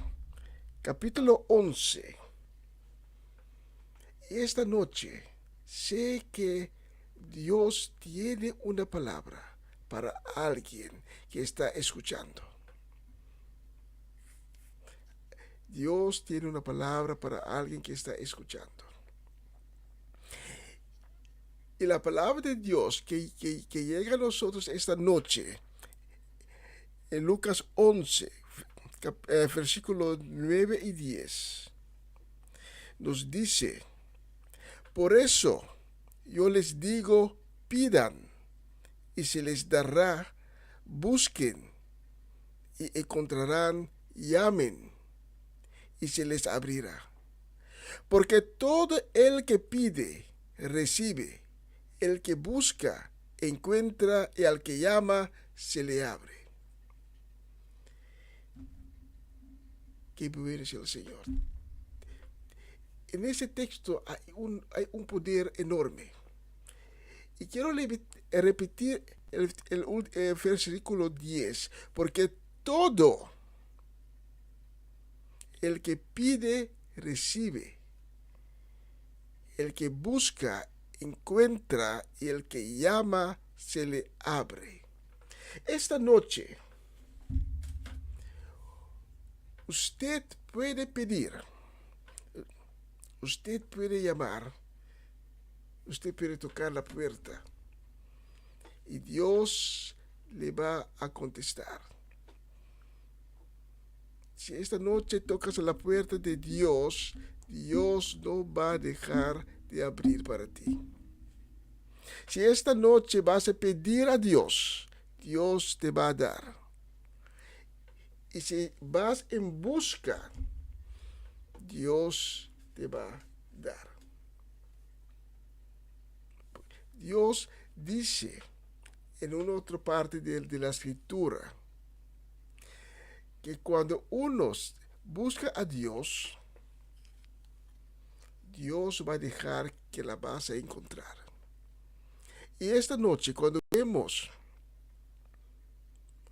capítulo 11. Y esta noche sé que Dios tiene una palabra para alguien que está escuchando. Dios tiene una palabra para alguien que está escuchando. Y la palabra de Dios que llega a nosotros esta noche, en Lucas 11, versículos 9 y 10, nos dice: por eso yo les digo, pidan y se les dará, busquen y encontrarán, llamen y se les abrirá. Porque todo el que pide, recibe, el que busca, encuentra, y al que llama, se le abre. Qué bueno es el Señor. En ese texto hay un poder enorme. Y quiero repetir el versículo 10, porque todo el que pide, recibe, el que busca, encuentra, y el que llama, se le abre. Esta noche, usted puede pedir, usted puede llamar, usted puede tocar la puerta y Dios le va a contestar. Si esta noche tocas a la puerta de Dios, Dios no va a dejar de abrir para ti. Si esta noche vas a pedir a Dios, Dios te va a dar. Y si vas en busca, Dios te va a dar. Dios dice en una otra parte de la Escritura que cuando uno busca a Dios, Dios va a dejar que la vas a encontrar. Y esta noche, cuando vemos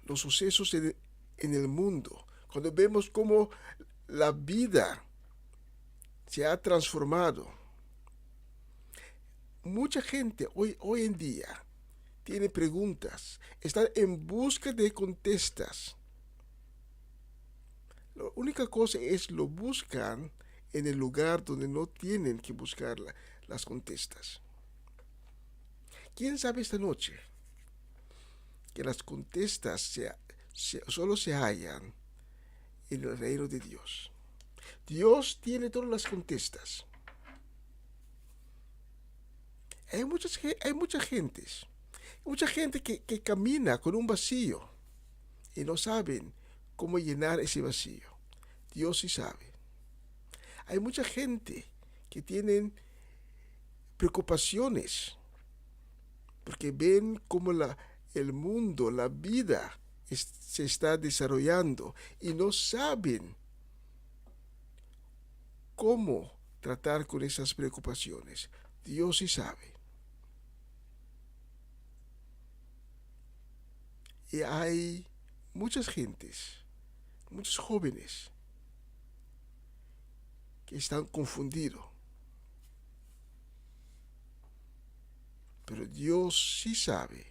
los sucesos en el mundo, cuando vemos cómo la vida se ha transformado, mucha gente hoy en día tiene preguntas, están en busca de contestas. La única cosa es lo buscan en el lugar donde no tienen que buscar las contestas. ¿Quién sabe esta noche que las contestas solo se hallan en el reino de Dios? Dios tiene todas las contestas. Hay mucha gente que camina con un vacío y no saben cómo llenar ese vacío. Dios sí sabe. Hay mucha gente que tienen preocupaciones porque ven cómo el mundo, la vida se está desarrollando y no saben cómo tratar con esas preocupaciones. Dios sí sabe. Y hay muchas gentes, muchos jóvenes que están confundidos. Pero Dios sí sabe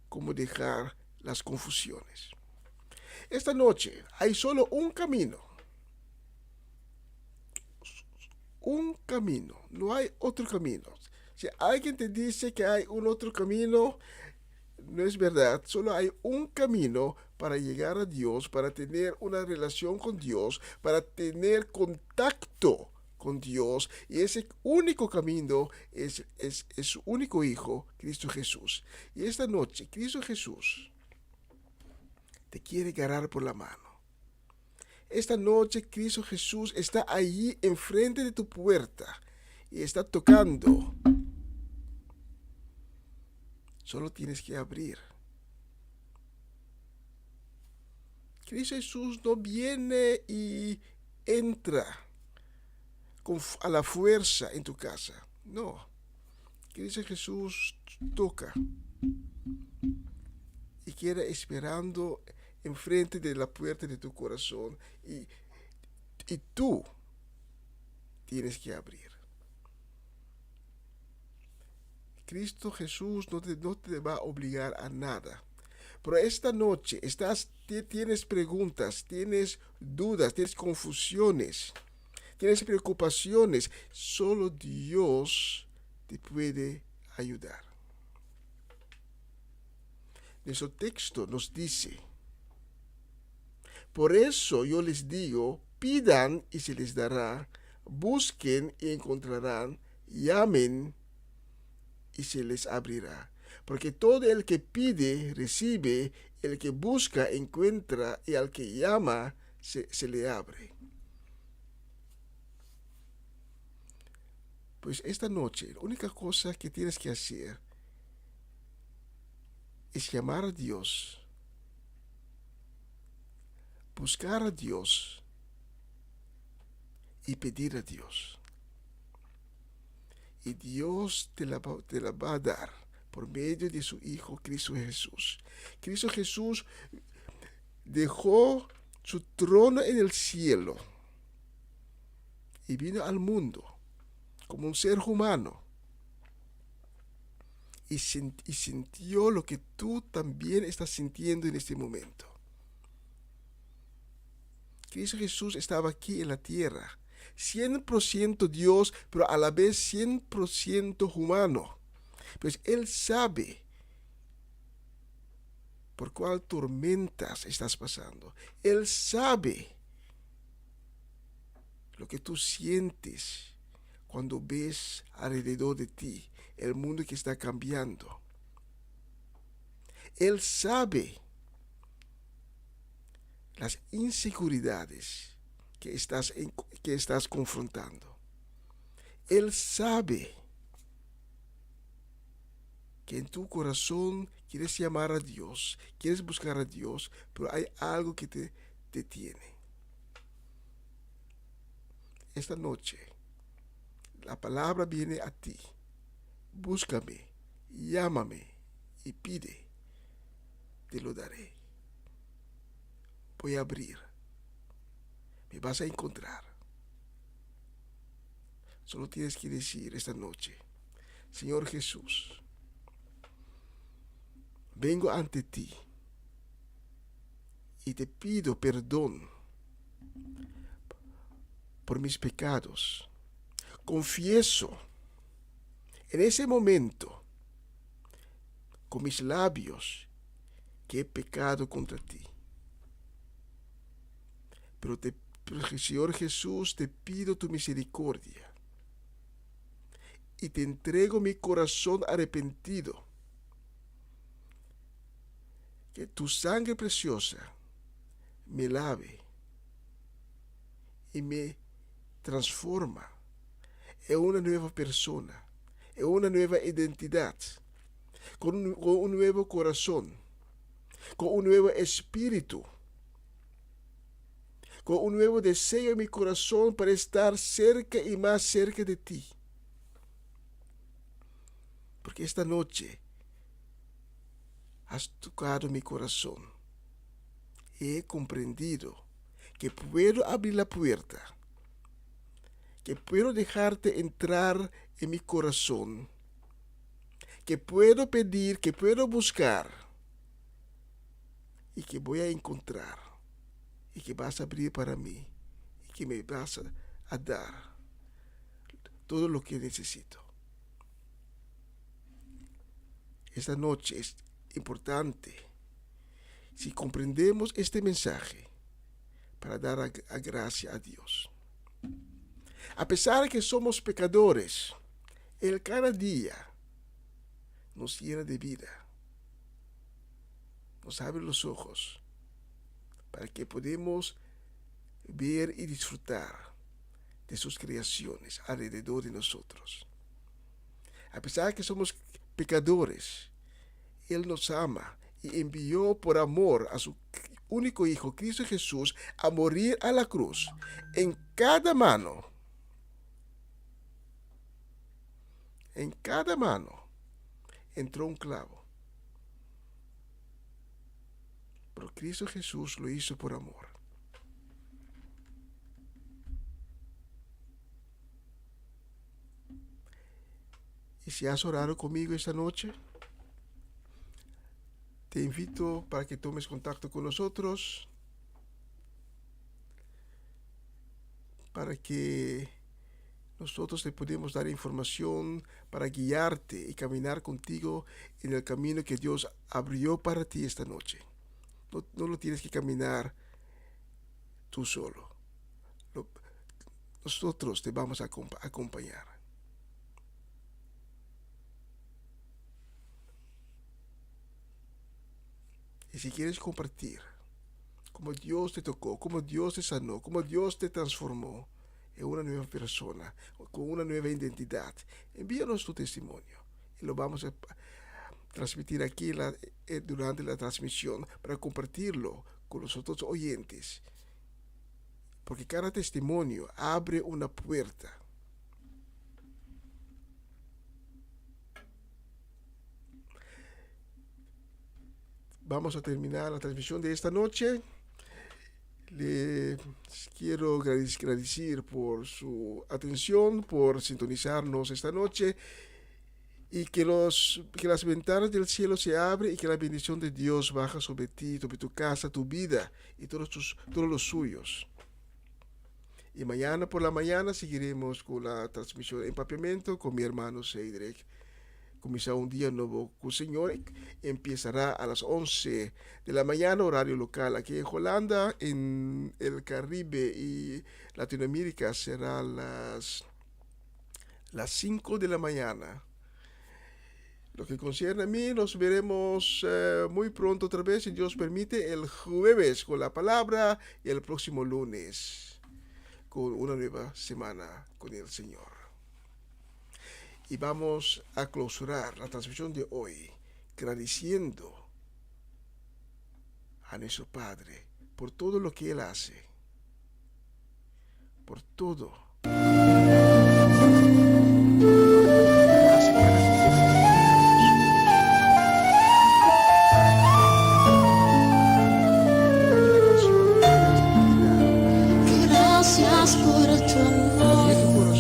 cómo dejar las confusiones. Esta noche hay solo un camino. Un camino, no hay otro camino. Si alguien te dice que hay un otro camino, no es verdad. Solo hay un camino para llegar a Dios, para tener una relación con Dios, para tener contacto con Dios. Y ese único camino es su único Hijo, Cristo Jesús. Y esta noche, Cristo Jesús te quiere agarrar por la mano. Esta noche Cristo Jesús está allí enfrente de tu puerta y está tocando. Solo tienes que abrir. Cristo Jesús no viene y entra a la fuerza en tu casa. No. Cristo Jesús toca y queda esperando enfrente de la puerta de tu corazón y tú tienes que abrir. Cristo Jesús no te va a obligar a nada. Pero esta noche tienes preguntas, tienes dudas, tienes confusiones, tienes preocupaciones. Solo Dios te puede ayudar. Nuestro texto nos dice: por eso yo les digo, pidan y se les dará, busquen y encontrarán, llamen y se les abrirá. Porque todo el que pide, recibe, el que busca, encuentra, y al que llama, se le abre. Pues esta noche, la única cosa que tienes que hacer es llamar a Dios, buscar a Dios y pedir a Dios. Y Dios te la va a dar por medio de su Hijo Cristo Jesús. Cristo Jesús dejó su trono en el cielo y vino al mundo como un ser humano y sintió lo que tú también estás sintiendo en este momento. Cristo Jesús estaba aquí en la tierra, 100% Dios, pero a la vez 100% humano. Pues Él sabe por cuál tormentas estás pasando. Él sabe lo que tú sientes cuando ves alrededor de ti el mundo que está cambiando. Él sabe las inseguridades que estás confrontando. Él sabe que en tu corazón quieres llamar a Dios, quieres buscar a Dios, pero hay algo que te detiene. Esta noche, la palabra viene a ti. Búscame, llámame y pide, te lo daré. Voy a abrir. Me vas a encontrar. Solo tienes que decir esta noche: Señor Jesús, vengo ante ti y te pido perdón por mis pecados. Confieso en ese momento con mis labios que he pecado contra ti. Pero Señor Jesús, te pido tu misericordia y te entrego mi corazón arrepentido. Que tu sangre preciosa me lave y me transforma en una nueva persona, en una nueva identidad, con un nuevo corazón, con un nuevo espíritu, con un nuevo deseo en mi corazón para estar cerca y más cerca de ti. Porque esta noche has tocado mi corazón. He comprendido que puedo abrir la puerta, que puedo dejarte entrar en mi corazón, que puedo pedir, que puedo buscar y que voy a encontrar y que vas a abrir para mí y que me vas a dar todo lo que necesito. Esta noche es importante si comprendemos este mensaje para dar a gracia a Dios. A pesar de que somos pecadores, Él cada día nos llena de vida, nos abre los ojos para que podamos ver y disfrutar de sus creaciones alrededor de nosotros. A pesar de que somos pecadores, Él nos ama y envió por amor a su único Hijo, Cristo Jesús, a morir a la cruz. En cada mano entró un clavo. Pero Cristo Jesús lo hizo por amor. Y si has orado conmigo esta noche, te invito para que tomes contacto con nosotros, para que nosotros te podamos dar información para guiarte y caminar contigo en el camino que Dios abrió para ti esta noche. No lo tienes que caminar tú solo. Nosotros te vamos a acompañar. Y si quieres compartir cómo Dios te tocó, cómo Dios te sanó, cómo Dios te transformó en una nueva persona, con una nueva identidad, envíanos tu testimonio y lo vamos a transmitir aquí durante la transmisión para compartirlo con los otros oyentes, porque cada testimonio abre una puerta. Vamos a terminar la transmisión de esta noche. Les quiero agradecer por su atención, por sintonizarnos esta noche, y que las ventanas del cielo se abren y que la bendición de Dios baja sobre ti, sobre tu casa, tu vida y todos los suyos. Y mañana por la mañana seguiremos con la transmisión de Empapiamiento con mi hermano Cedric. Comienza un día nuevo con el Señor. Empezará a las 11 de la mañana, horario local. Aquí en Holanda, en el Caribe y Latinoamérica será las 5 de la mañana. Lo que concierne a mí, nos veremos muy pronto otra vez, si Dios permite, el jueves con la palabra y el próximo lunes con una nueva semana con el Señor. Y vamos a clausurar la transmisión de hoy agradeciendo a nuestro Padre por todo lo que Él hace, por todo. Gracias por tu amor,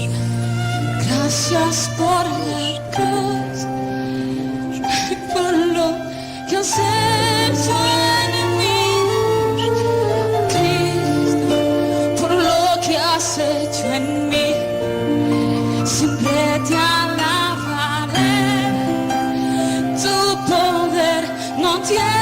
gracias por la cruz, por lo que has hecho en mí, Cristo, por lo que has hecho en mí, siempre te alabaré, tu poder no tiene.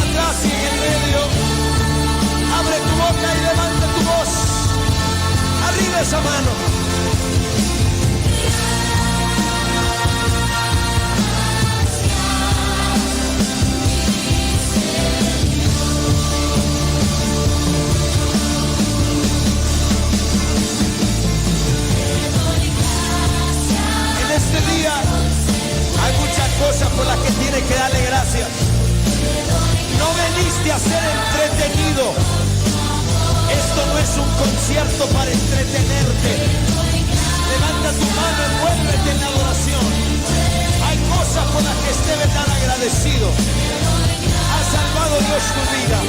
atrás y en el medio. Abre tu boca y levanta tu voz. Arriba esa mano. En este día hay muchas cosas por las que tienes que darle gracias. No veniste a ser entretenido. Esto no es un concierto para entretenerte. Levanta tu mano, envuélvete en la adoración. Hay cosas por las que debes estar agradecido. Ha salvado Dios tu vida.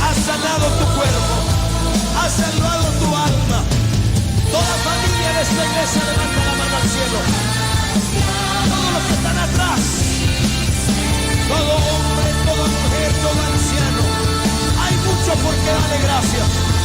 Ha sanado tu cuerpo. Ha salvado tu alma. Toda familia de esta iglesia levanta la mano al cielo. Todos los que están atrás. Todo hombre, toda mujer, todo anciano. Hay mucho por qué darle gracias.